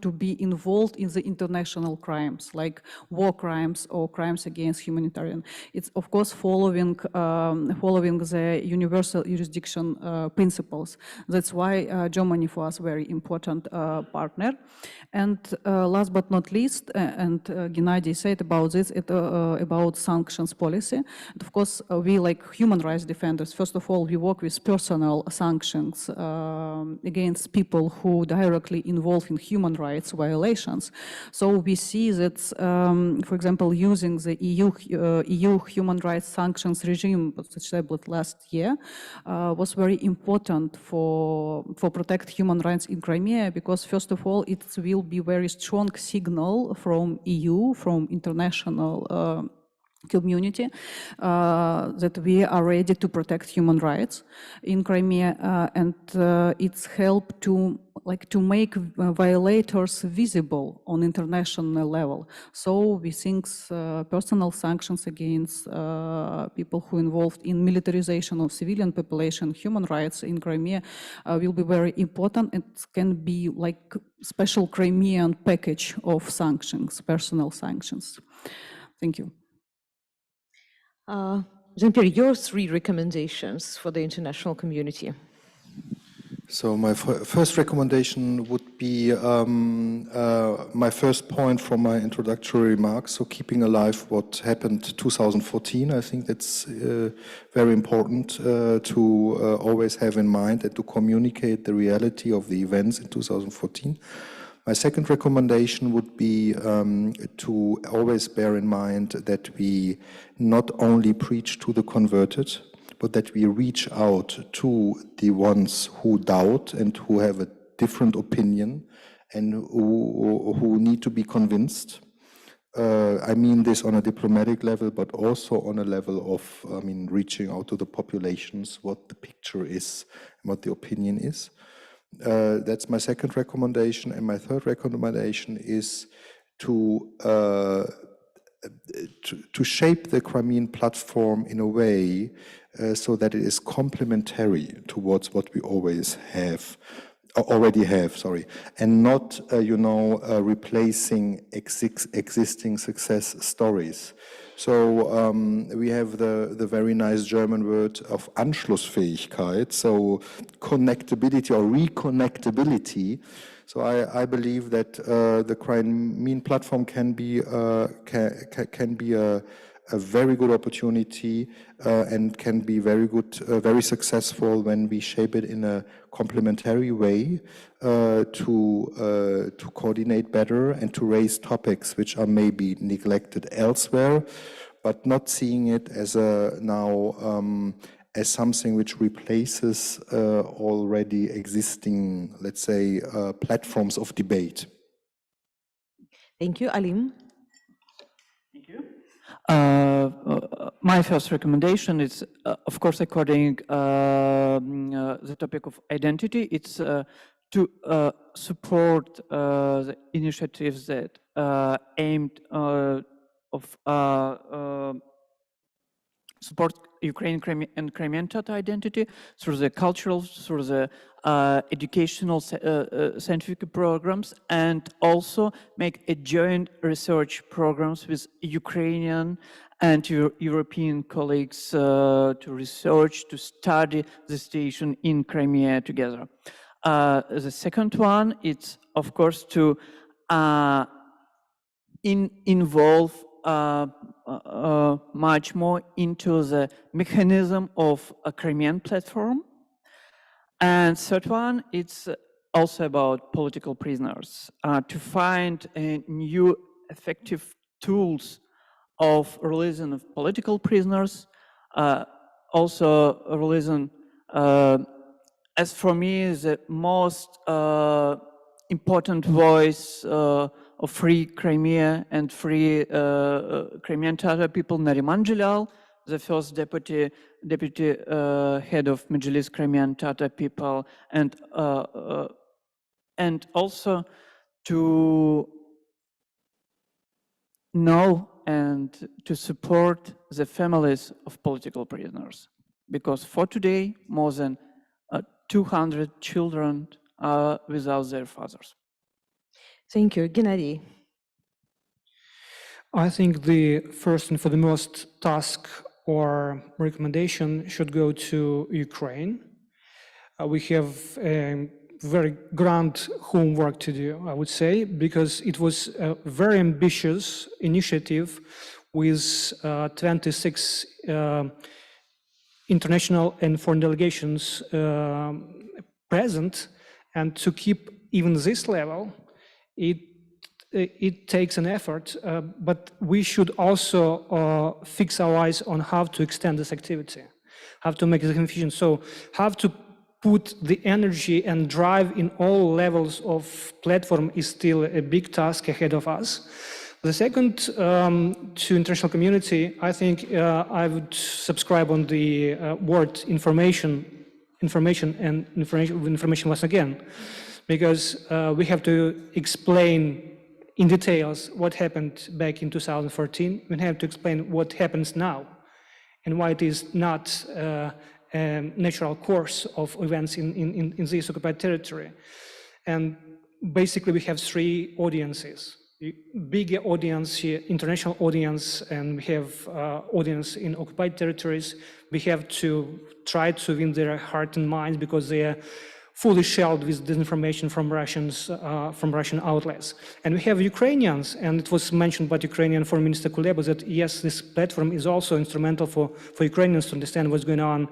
to be involved in the international crimes like war crimes or crimes against humanitarian. It's of course following the universal jurisdiction principles. That's why Germany for us very important partner. And last but not least, and Gennady said about this, about sanctions policy. And of course, we like human rights defenders. First of all, we work with personal sanctions against people who directly involved in human rights violations. So we see that, for example, using the EU human rights sanctions regime was established last year was very important for protect human rights in Crimea, because first of all it will be very strong signal from EU, from international community that we are ready to protect human rights in Crimea, and it's helped to make violators visible on international level. So we think personal sanctions against people who involved in militarization of civilian population, human rights in Crimea will be very important. It can be like special Crimean package of sanctions, personal sanctions. Thank you. Jean-Pierre, your 3 recommendations for the international community. So my first recommendation would be my first point from my introductory remarks. So keeping alive what happened 2014. I think that's very important to always have in mind and to communicate the reality of the events in 2014. My second recommendation would be to always bear in mind that we not only preach to the converted, but that we reach out to the ones who doubt and who have a different opinion and who need to be convinced. I mean this on a diplomatic level, but also on a level of, reaching out to the populations, what the picture is, and what the opinion is. That's my second recommendation. And my third recommendation is to shape the Crimean platform in a way so that it is complementary towards what we already have, and not, replacing existing success stories. So we have the very nice German word of Anschlussfähigkeit, so connectability or reconnectability. So I believe that the Crimean platform can be a very good opportunity and can be very good, very successful when we shape it in a complementary way to coordinate better and to raise topics which are maybe neglected elsewhere, but not seeing it as as something which replaces already existing, let's say, platforms of debate. Thank you, Alim. Thank you. My first recommendation is, of course, according the topic of identity, it's to support the initiatives that aimed support Ukrainian and Crimean Tatar identity through the cultural, through the educational, scientific programs, and also make a joint research programs with Ukrainian and European colleagues to research, to study the situation in Crimea together. The second one, it's of course to involve much more into the mechanism of a Crimean platform. And third one, it's also about political prisoners, to find new effective tools of releasing of political prisoners, also releasing, as for me, the most important voice of free Crimea and free Crimean Tatar people, Nariman Jalal, the first deputy head of Majlis Crimean Tatar people, and also to know and to support the families of political prisoners, because for today more than 200 children are without their fathers. Thank you, Gennady. I think the first and foremost task or recommendation should go to Ukraine. We have a very grand homework to do, I would say, because it was a very ambitious initiative with 26 international and foreign delegations present, and to keep even this level, it takes an effort, but we should also fix our eyes on how to extend this activity, how to make it efficient. So how to put the energy and drive in all levels of platform is still a big task ahead of us. The second, to international community, I think I would subscribe on the word information once again, because we have to explain in details what happened back in 2014. We have to explain what happens now and why it is not a natural course of events in this occupied territory. And basically we have three audiences: big audience here, international audience, and we have audience in occupied territories. We have to try to win their heart and minds because they are fully shelled with disinformation from Russian outlets. And we have Ukrainians, and it was mentioned by Ukrainian Foreign Minister Kuleba that yes, this platform is also instrumental for Ukrainians to understand what's going on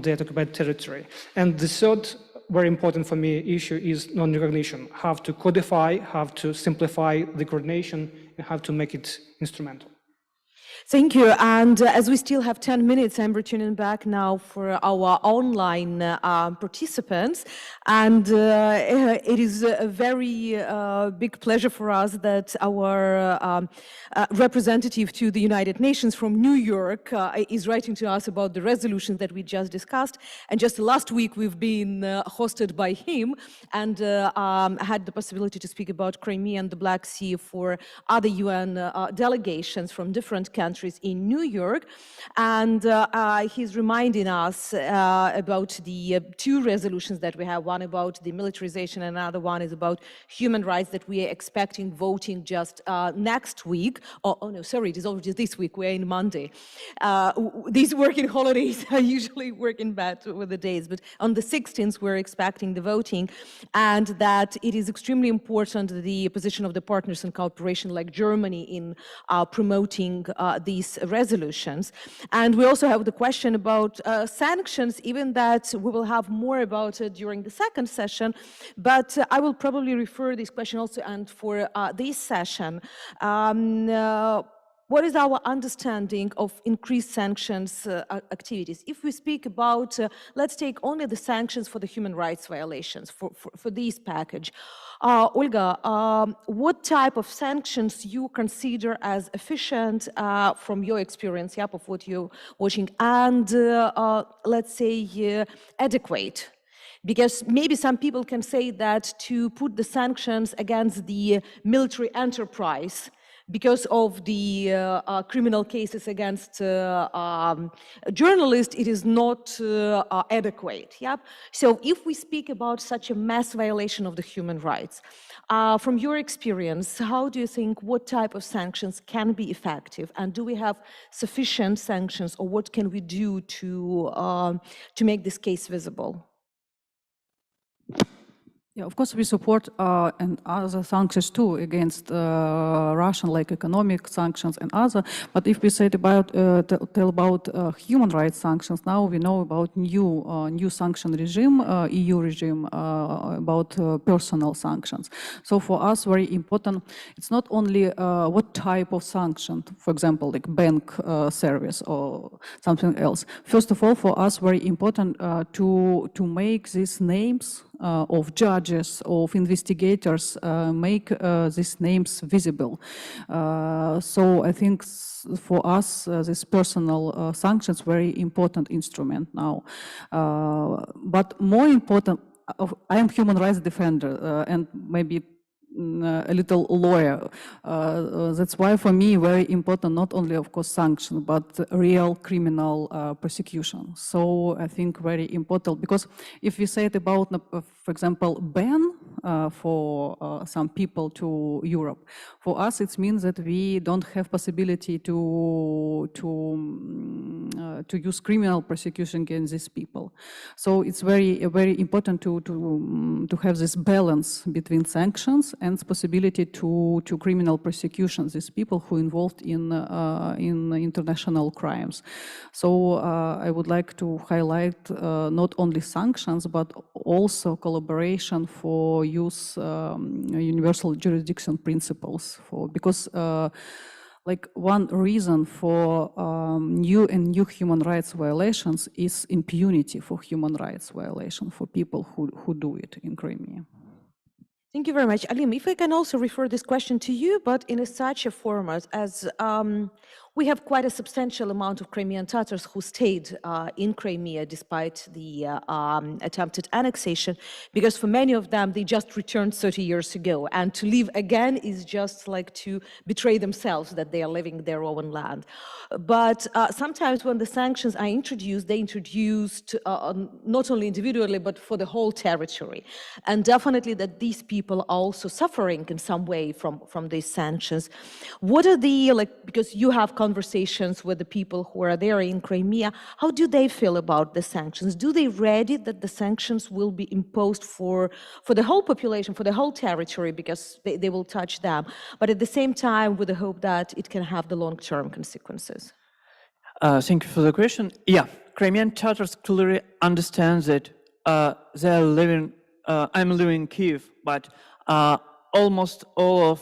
their occupied territory. And the third very important for me issue is non-recognition, how to codify, how to simplify the coordination, and how to make it instrumental. Thank you. And as we still have 10 minutes, I'm returning back now for our online participants. And it is a very big pleasure for us that our representative to the United Nations from New York is writing to us about the resolutions that we just discussed. And just last week, we've been hosted by him and had the possibility to speak about Crimea and the Black Sea for other UN delegations from different countries in New York, and he's reminding us about the two resolutions that we have, one about the militarization and another one is about human rights that we are expecting voting just next week. Oh no, sorry, it is already this week, we're in Monday. These working holidays are usually working bad with the days, but on the 16th we're expecting the voting, and that it is extremely important the position of the partners in cooperation like Germany in promoting these resolutions. And we also have the question about sanctions, even that we will have more about it during the second session, but I will probably refer this question also and for this session. What is our understanding of increased sanctions activities? If we speak about, let's take only the sanctions for the human rights violations for this package. Olga, what type of sanctions you consider as efficient from your experience, of what you're watching, and let's say adequate? Because maybe some people can say that to put the sanctions against the military enterprise because of the criminal cases against journalists, it is not adequate. So if we speak about such a mass violation of the human rights, from your experience, how do you think what type of sanctions can be effective? And do we have sufficient sanctions, or what can we do to make this case visible? Yeah, of course, we support and other sanctions too against Russian, like economic sanctions and other. But if we say about tell about human rights sanctions, now we know about new sanction regime, EU regime about personal sanctions. So for us, very important. It's not only what type of sanction, for example, like bank service or something else. First of all, for us, very important to make these names of judges, of investigators, make these names visible. So I think for us, this personal sanctions very important instrument now. But more important, I am human rights defender and maybe a little lawyer. That's why for me very important not only of course sanction but real criminal prosecution. So I think very important, because if we say it about, for example, ban for some people to Europe, for us it means that we don't have possibility to use criminal prosecution against these people. So it's very important to have this balance between sanctions and possibility to criminal prosecution these people who involved in international crimes. So I would like to highlight not only sanctions but also collaboration for use universal jurisdiction principles, because like one reason for new human rights violations is impunity for human rights violation for people who do it in Crimea. Thank you very much. Alim, if I can also refer this question to you, but in such a format as we have quite a substantial amount of Crimean Tatars who stayed in Crimea despite the attempted annexation, because for many of them, they just returned 30 years ago. And to leave again is just like to betray themselves that they are living their own land. But sometimes when the sanctions are introduced, they introduced not only individually, but for the whole territory. And definitely that these people are also suffering in some way from these sanctions. What are the, because you have conversations with the people who are there in Crimea, how do they feel about the sanctions? Do they ready that the sanctions will be imposed for the whole population, for the whole territory, because they will touch them, but at the same time with the hope that it can have the long-term consequences? Thank you for the question. Yeah, Crimean Tatars clearly understand that they're living, I'm living in Kiev, but almost all of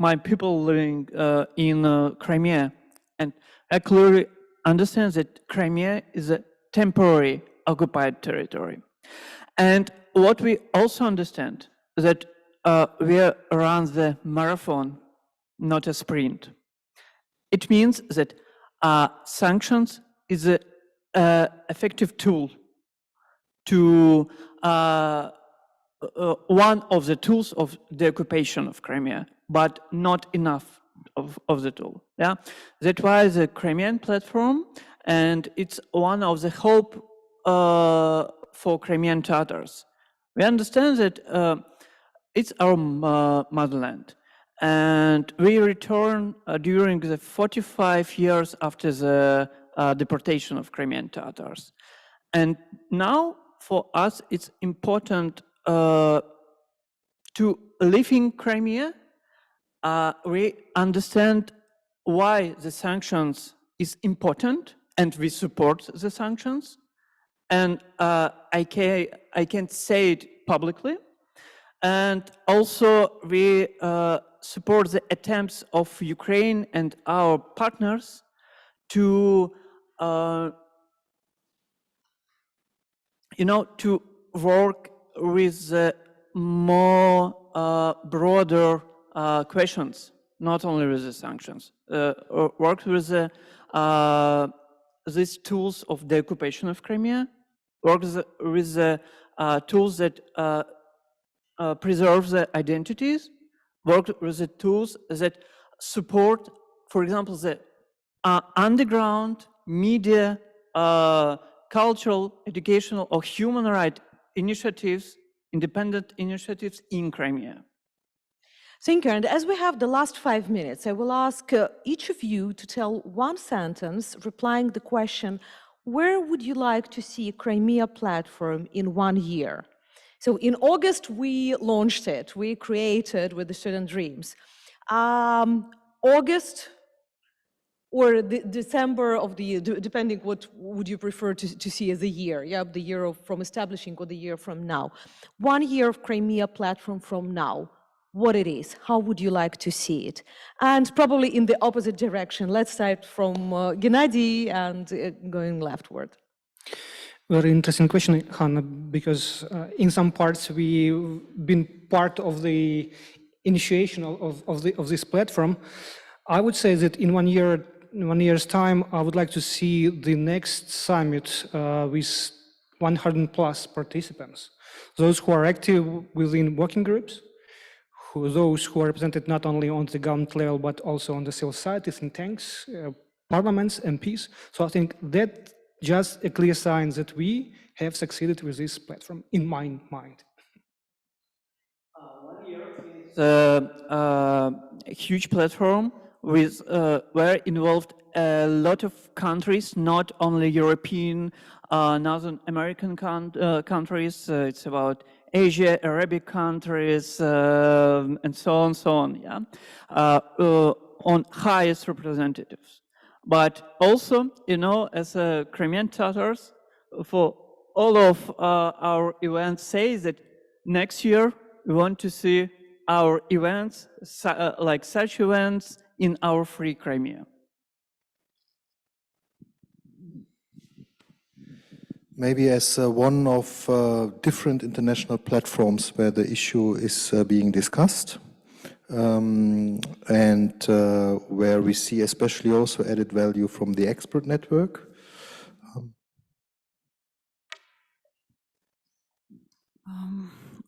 my people living in Crimea. And I clearly understand that Crimea is a temporary occupied territory. And what we also understand is that we run the marathon, not a sprint. It means that sanctions is an effective tool to one of the tools of the occupation of Crimea, but not enough of the tool. Yeah, that's why the Crimean Platform, and it's one of the hope for Crimean Tatars. We understand that it's our motherland. And we return during the 45 years after the deportation of Crimean Tatars. And now for us, it's important to live in Crimea. We understand why the sanctions is important, and we support the sanctions. And I can say it publicly. And also we support the attempts of Ukraine and our partners to, to work with more broader questions, not only with the sanctions, work with these tools of the occupation of Crimea, work with the tools that preserve the identities, work with the tools that support, for example, the underground media, cultural, educational, or human rights initiatives, independent initiatives in Crimea. Thank you. And as we have the last 5 minutes, I will ask each of you to tell one sentence replying the question, where would you like to see Crimea Platform in 1 year? So in August, we launched it. We created with the student dreams. August or December of the year, depending what would you prefer to see as a year? Yeah, the year from establishing or the year from now. 1 year of Crimea Platform from now. What it is, how would you like to see it? And probably in the opposite direction. Let's start from Gennady and going leftward. Very interesting question, Hanna, because in some parts we've been part of the initiation of this platform. I would say that in 1 year's time, I would like to see the next summit with 100 plus participants. Those who are active within working groups, those who are represented not only on the government level, but also on the civil society, think tanks, parliaments, MPs. So I think that just a clear sign that we have succeeded with this platform, in my mind. 1 year is a huge platform with where involved a lot of countries, not only European, Northern American countries. It's about Asia, Arabic countries, and so on, yeah, on highest representatives. But also, as Crimean Tatars, for all of our events say that next year we want to see our events, like such events, in our free Crimea. Maybe as one of different international platforms where the issue is being discussed, and where we see especially also added value from the expert network.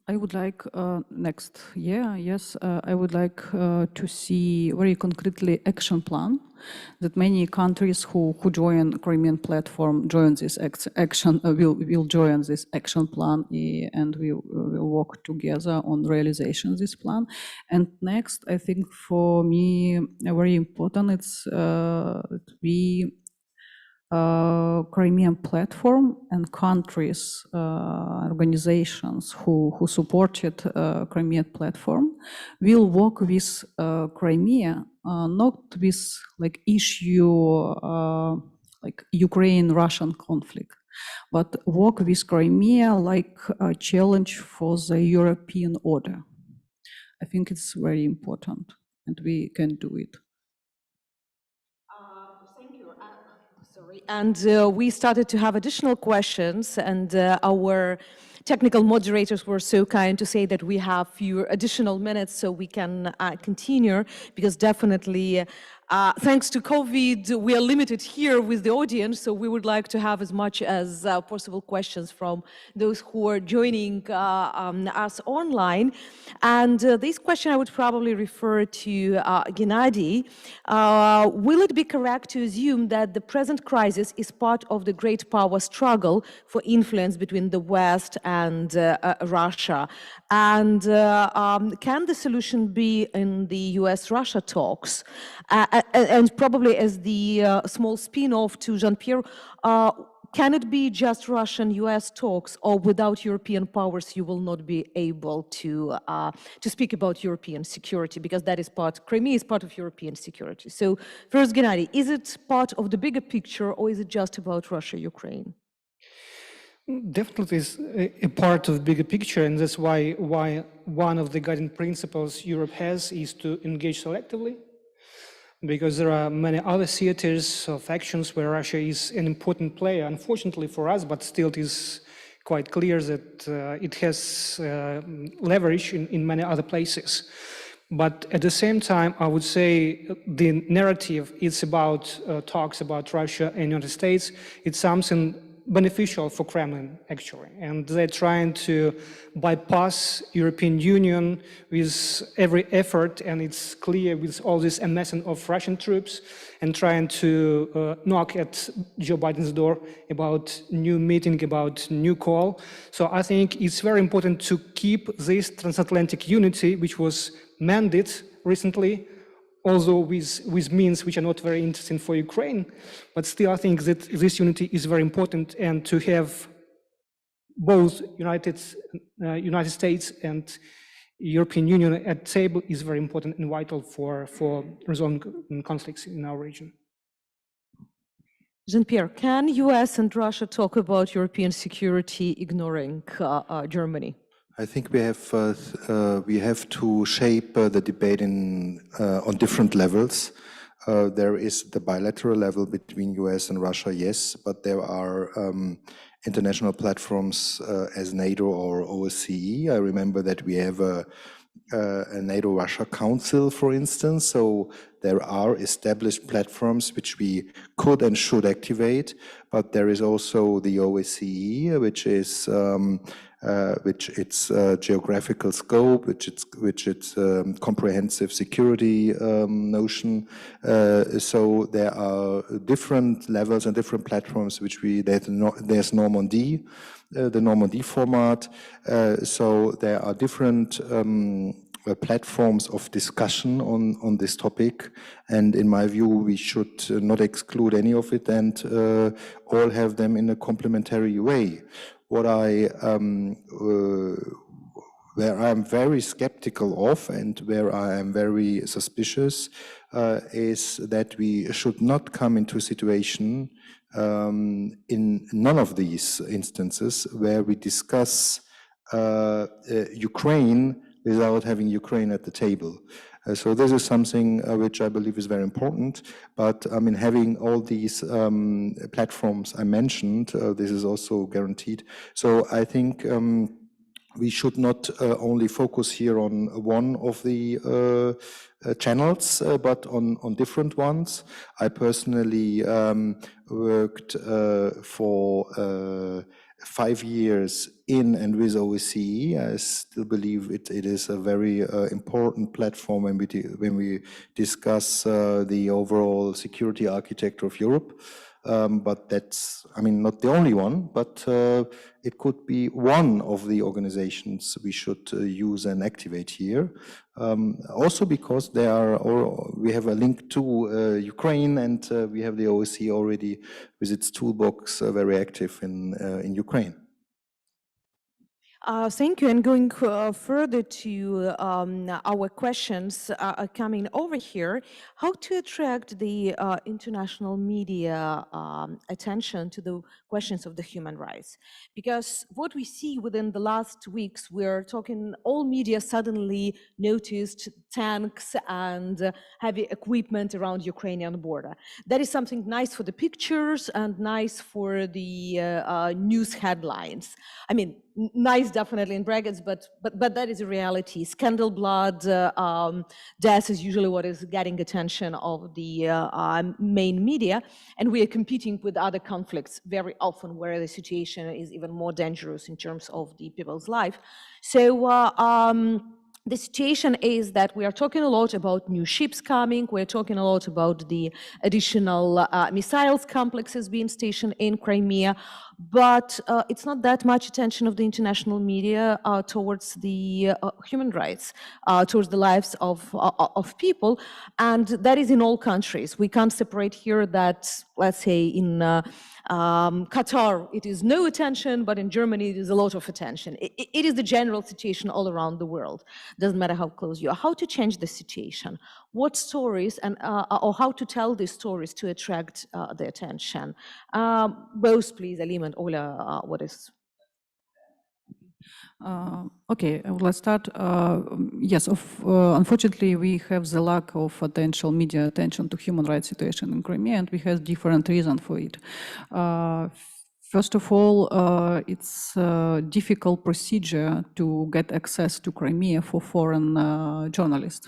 I would like next year, yes, I would like to see very concretely action plan that many countries who join Crimean platform join this action will join this action plan and we will work together on realization of this plan. And next, I think for me very important it's we Crimean platform and countries, organizations who supported Crimean platform will work with Crimea, not with like issue like Ukraine-Russian conflict, but work with Crimea like a challenge for the European order. I think it's very important and we can do it. Thank you. Sorry. And we started to have additional questions, and our technical moderators were so kind to say that we have few additional minutes so we can continue, because definitely thanks to COVID, we are limited here with the audience, so we would like to have as much as possible questions from those who are joining us online. And this question I would probably refer to Gennady. Will it be correct to assume that the present crisis is part of the great power struggle for influence between the West and Russia? And can the solution be in the US-Russia talks? And probably as the small spin-off to Jean-Pierre, can it be just Russian-US talks, or without European powers you will not be able to speak about European security, because that is part, Crimea is part of European security. So first, Gennady, is it part of the bigger picture, or is it just about Russia-Ukraine? Definitely is a part of the bigger picture, and that's why one of the guiding principles Europe has is to engage selectively, because there are many other theaters of actions where Russia is an important player, unfortunately for us, but still it is quite clear that it has leverage in many other places. But at the same time, I would say the narrative is about talks about Russia and United States. It's something beneficial for Kremlin, actually. And they're trying to bypass European Union with every effort, and it's clear with all this amassing of Russian troops and trying to knock at Joe Biden's door about new meeting, about new call. So I think it's very important to keep this transatlantic unity, which was mandated recently, although with means which are not very interesting for Ukraine, but still I think that this unity is very important, and to have both United States and European Union at the table is very important and vital for resolving conflicts in our region. Jean-Pierre, can US and Russia talk about European security ignoring Germany? I think we have to shape the debate on different levels. There is the bilateral level between US and Russia, yes, but there are international platforms as NATO or OSCE. I remember that we have a NATO-Russia Council, for instance, so there are established platforms which we could and should activate, but there is also the OSCE, which its geographical scope, which its comprehensive security notion. So there are different levels and different platforms which there's Normandy, the Normandy format. So there are different platforms of discussion on this topic, and in my view we should not exclude any of it and all have them in a complementary way. What where I'm very skeptical of and where I am very suspicious is that we should not come into a situation in none of these instances where we discuss Ukraine without having Ukraine at the table. So this is something which I believe is very important, but I mean, having all these platforms I mentioned, this is also guaranteed. So I think we should not only focus here on one of the channels, but on different ones. I personally worked for 5 years in and with OSCE, I still believe it is a very important platform when we discuss the overall security architecture of Europe. But that's, I mean, not the only one, but it could be one of the organizations we should use and activate here. Also because we have a link to Ukraine, and we have the OSCE already with its toolbox very active in Ukraine. Thank you. And going further to our questions coming over here, how to attract the international media attention to the questions of the human rights? Because what we see within the last weeks, we're talking, all media suddenly noticed tanks and heavy equipment around Ukrainian border. That is something nice for the pictures and nice for the news headlines. I mean, nice definitely in brackets, but that is a reality. Scandal blood, death is usually what is getting attention of the main media, and we are competing with other conflicts very often where the situation is even more dangerous in terms of the people's life. So the situation is that we are talking a lot about new ships coming, we're talking a lot about the additional missiles complexes being stationed in Crimea, but it's not that much attention of the international media towards the human rights, towards the lives of people, and that is in all countries. We can't separate here that, let's say, in Qatar, it is no attention, but in Germany, it is a lot of attention. It is the general situation all around the world. Doesn't matter how close you are. How to change the situation? What stories and or how to tell these stories to attract the attention? Both, please, Alim and Olga, what is? Okay, let's start. Yes, unfortunately, we have the lack of media attention to human rights situation in Crimea, and we have different reasons for it. First of all, it's a difficult procedure to get access to Crimea for foreign journalists.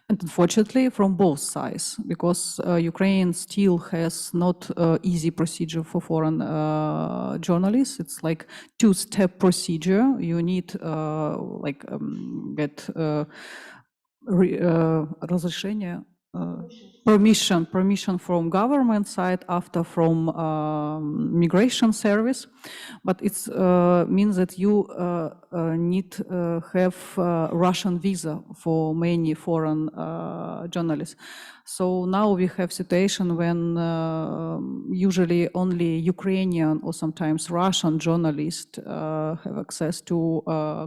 And unfortunately, from both sides, because Ukraine still has not easy procedure for foreign journalists. It's like two-step procedure. You need get разрешение, permission from government side, after from migration service, but it means that you need have Russian visa for many foreign journalists. So now we have situation when usually only Ukrainian or sometimes Russian journalists have access to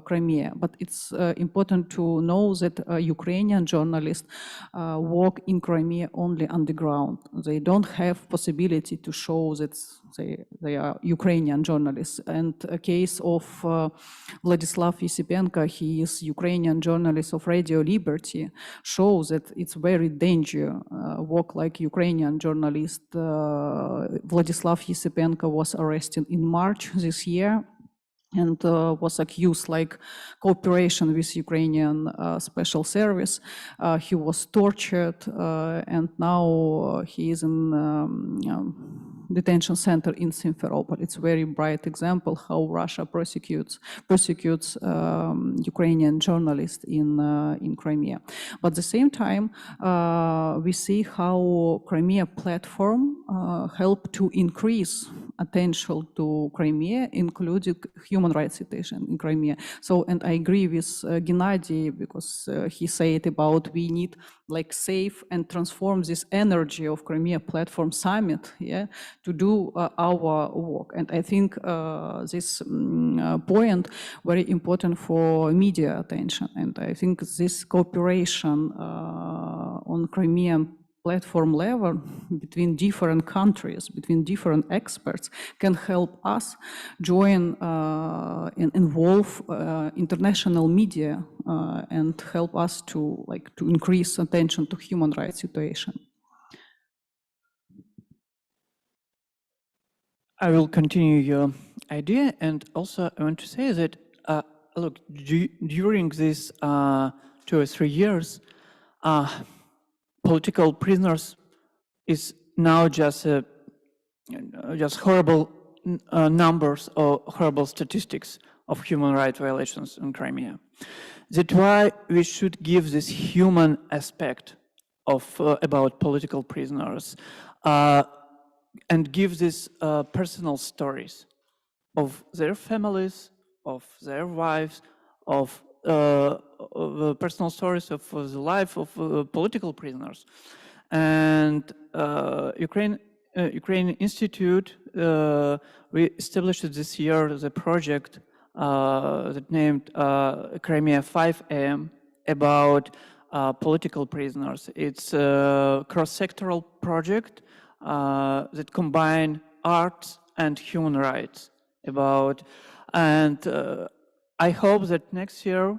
Crimea. But it's important to know that Ukrainian journalists work in Crimea only underground. They don't have possibility to show that they are Ukrainian journalists. And a case of Vladislav Yesipenko, he is Ukrainian journalist of Radio Liberty, shows that it's very dangerous work like Ukrainian journalist. Vladislav Yesipenko was arrested in March this year and was accused like cooperation with Ukrainian special service. He was tortured and now he is in detention center in Simferopol. It's a very bright example how Russia persecutes Ukrainian journalists in Crimea. But at the same time, we see how Crimea Platform helped to increase attention to Crimea, including human rights situation in Crimea. So, and I agree with Gennady, because he said about we need like save and transform this energy of Crimea Platform Summit, yeah, to do our work. And I think this point very important for media attention. And I think this cooperation on Crimean platform level between different countries, between different experts, can help us join and involve international media and help us to increase attention to human rights situation. I will continue your idea, and also I want to say that look, during these 2 or 3 years, political prisoners is now just horrible numbers or horrible statistics of human rights violations in Crimea. That's why we should give this human aspect of about political prisoners and give these personal stories of their families, of their wives, of personal stories of the life of political prisoners. And Ukrainian Institute, we established this year the project that named Crimea 5M about political prisoners. It's a cross-sectoral project that combine arts and human rights about, and I hope that next year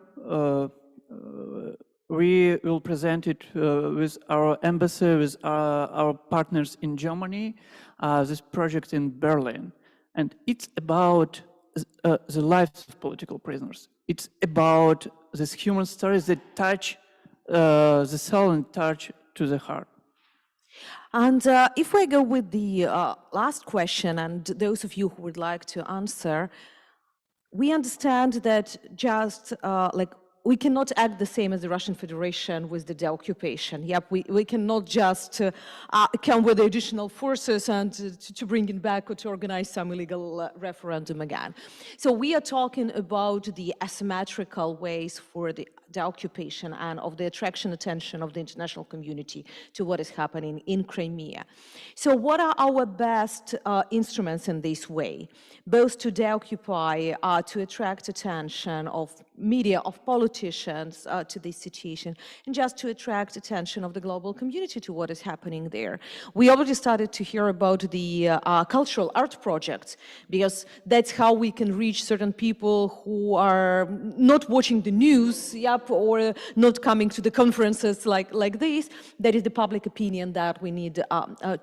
we will present it with our embassy, with our partners in Germany, this project in Berlin. And it's about the lives of political prisoners. It's about these human stories that touch the soul and touch to the heart. And if we go with the last question, and those of you who would like to answer, we understand that just like we cannot act the same as the Russian Federation with the deoccupation. Yep, we cannot just come with additional forces and to bring it back or to organize some illegal referendum again. So we are talking about the asymmetrical ways for the occupation and of the attention of the international community to what is happening in Crimea. So what are our best instruments in this way, both to deoccupy, to attract attention of media, of politicians to this situation, and just to attract attention of the global community to what is happening there? We already started to hear about the cultural art projects, because that's how we can reach certain people who are not watching the news, yep, or not coming to the conferences like this. That is the public opinion that we need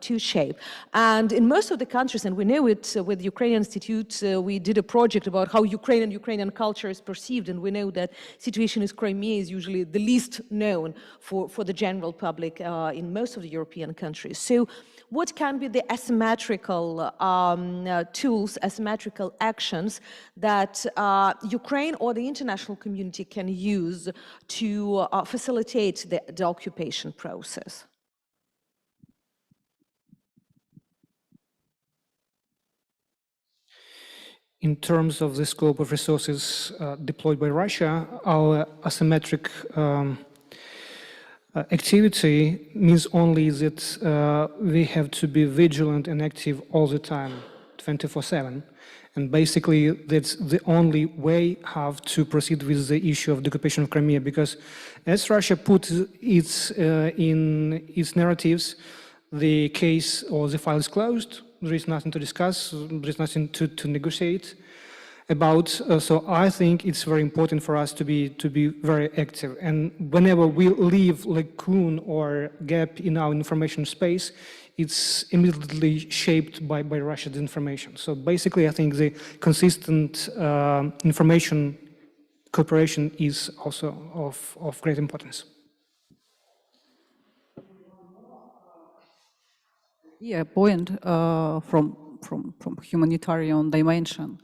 to shape. And in most of the countries, and we know it with the Ukrainian Institute, we did a project about how Ukrainian culture is perceived, and we know that situation in Crimea is usually the least known for the general public in most of the European countries. So what can be the asymmetrical tools, asymmetrical actions that Ukraine or the international community can use to facilitate the occupation process? In terms of the scope of resources deployed by Russia, our asymmetric activity means only that we have to be vigilant and active all the time, 24/7. And basically, that's the only way how to proceed with the issue of the occupation of Crimea, because as Russia put in its narratives, the case or the file is closed, there is nothing to discuss, there is nothing to negotiate about. So I think it's very important for us to be very active. And whenever we leave lacune or gap in our information space, it's immediately shaped by Russia's information. So basically, I think the consistent information cooperation is also of great importance. Yeah, point from humanitarian dimension.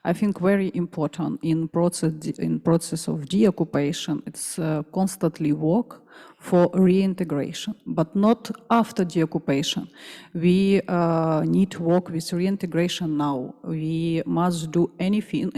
I think very important in process of deoccupation. It's constantly work for reintegration, but not after deoccupation. We need to work with reintegration now. We must do anything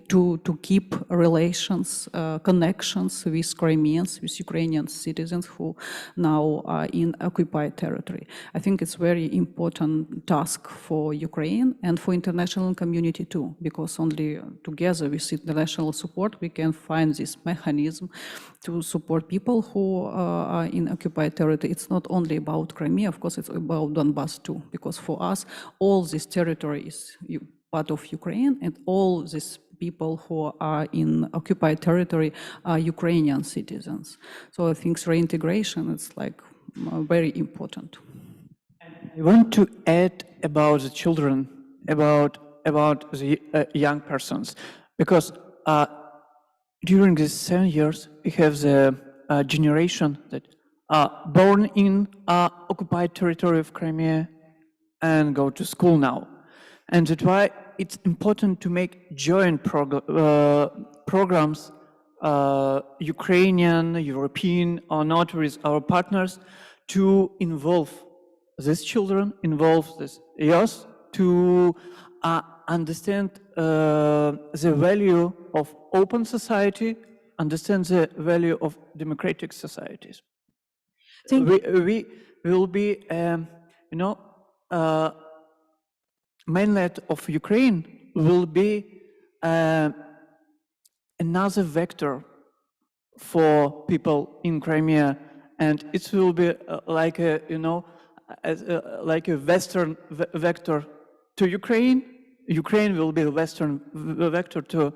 to keep relations, connections with Crimeans, with Ukrainian citizens who now are in occupied territory. I think it's very important task for Ukraine and for international community too, because only together with international support we can find this mechanism to support people who are in occupied territory. It's not only about Crimea, of course, it's about Donbass too, because for us, all this territory is part of Ukraine, and all these people who are in occupied territory are Ukrainian citizens. So I think reintegration is like very important. I want to add about the children, about the young persons, because during these 7 years, we have the generation that are born in occupied territory of Crimea and go to school now. And that's why it's important to make joint programs, Ukrainian, European, or not with our partners, to involve these children, involve these youth, to understand the value of open society, understand the value of democratic societies. We will be, mainland of Ukraine will be another vector for people in Crimea, and it will be like a, like a Western vector to Ukraine. Ukraine will be a Western vector to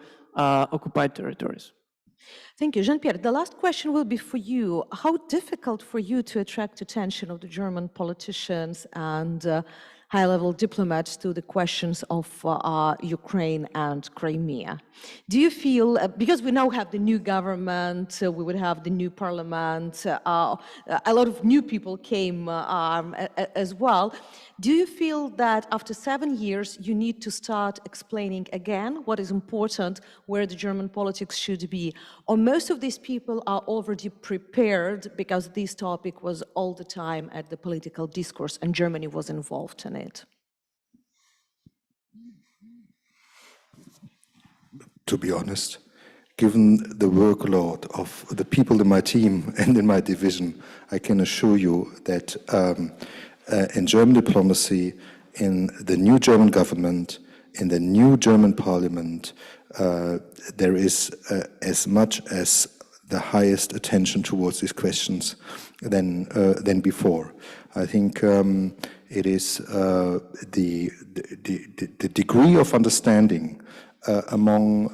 occupied territories. Thank you. Jean-Pierre, the last question will be for you. How difficult for you to attract attention of the German politicians and high-level diplomats to the questions of Ukraine and Crimea? Do you feel, because we now have the new government, we would have the new parliament, a lot of new people came as well. Do you feel that after 7 years, you need to start explaining again what is important, where the German politics should be? Or most of these people are already prepared because this topic was all the time at the political discourse and Germany was involved in it? To be honest, given the workload of the people in my team and in my division, I can assure you that in German diplomacy, in the new German government, in the new German parliament, there is as much as the highest attention towards these questions than before. I think it is the degree of understanding among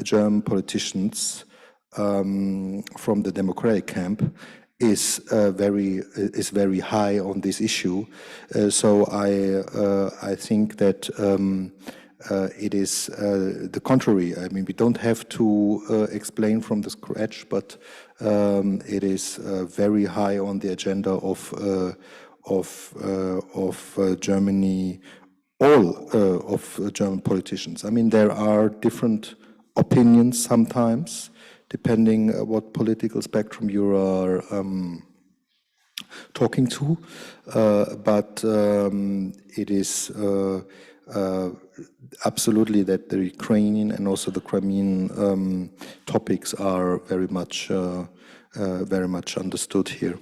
German politicians from the democratic camp is very high on this issue. So I think that it is the contrary. I mean, we don't have to explain from the scratch, but it is very high on the agenda of Germany. All of German politicians. I mean, there are different opinions sometimes, depending what political spectrum you are talking to, but it is absolutely that the Ukrainian and also the Crimean topics are very much understood here.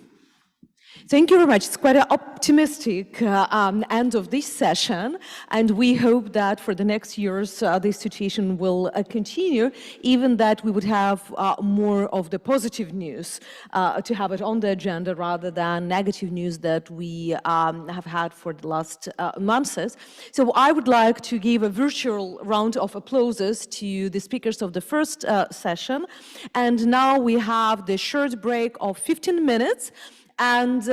Thank you very much. It's quite an optimistic end of this session, and we hope that for the next years this situation will continue, even that we would have more of the positive news to have it on the agenda rather than negative news that we have had for the last months. So I would like to give a virtual round of applauses to the speakers of the first session, and now we have the short break of 15 minutes. And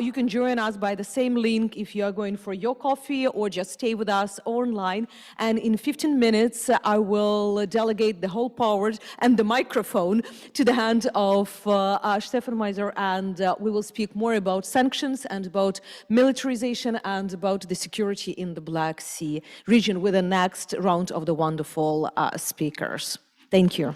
you can join us by the same link if you are going for your coffee or just stay with us online. And in 15 minutes, I will delegate the whole power and the microphone to the hand of Stefan Meiser, and we will speak more about sanctions and about militarization and about the security in the Black Sea region with the next round of the wonderful speakers. Thank you.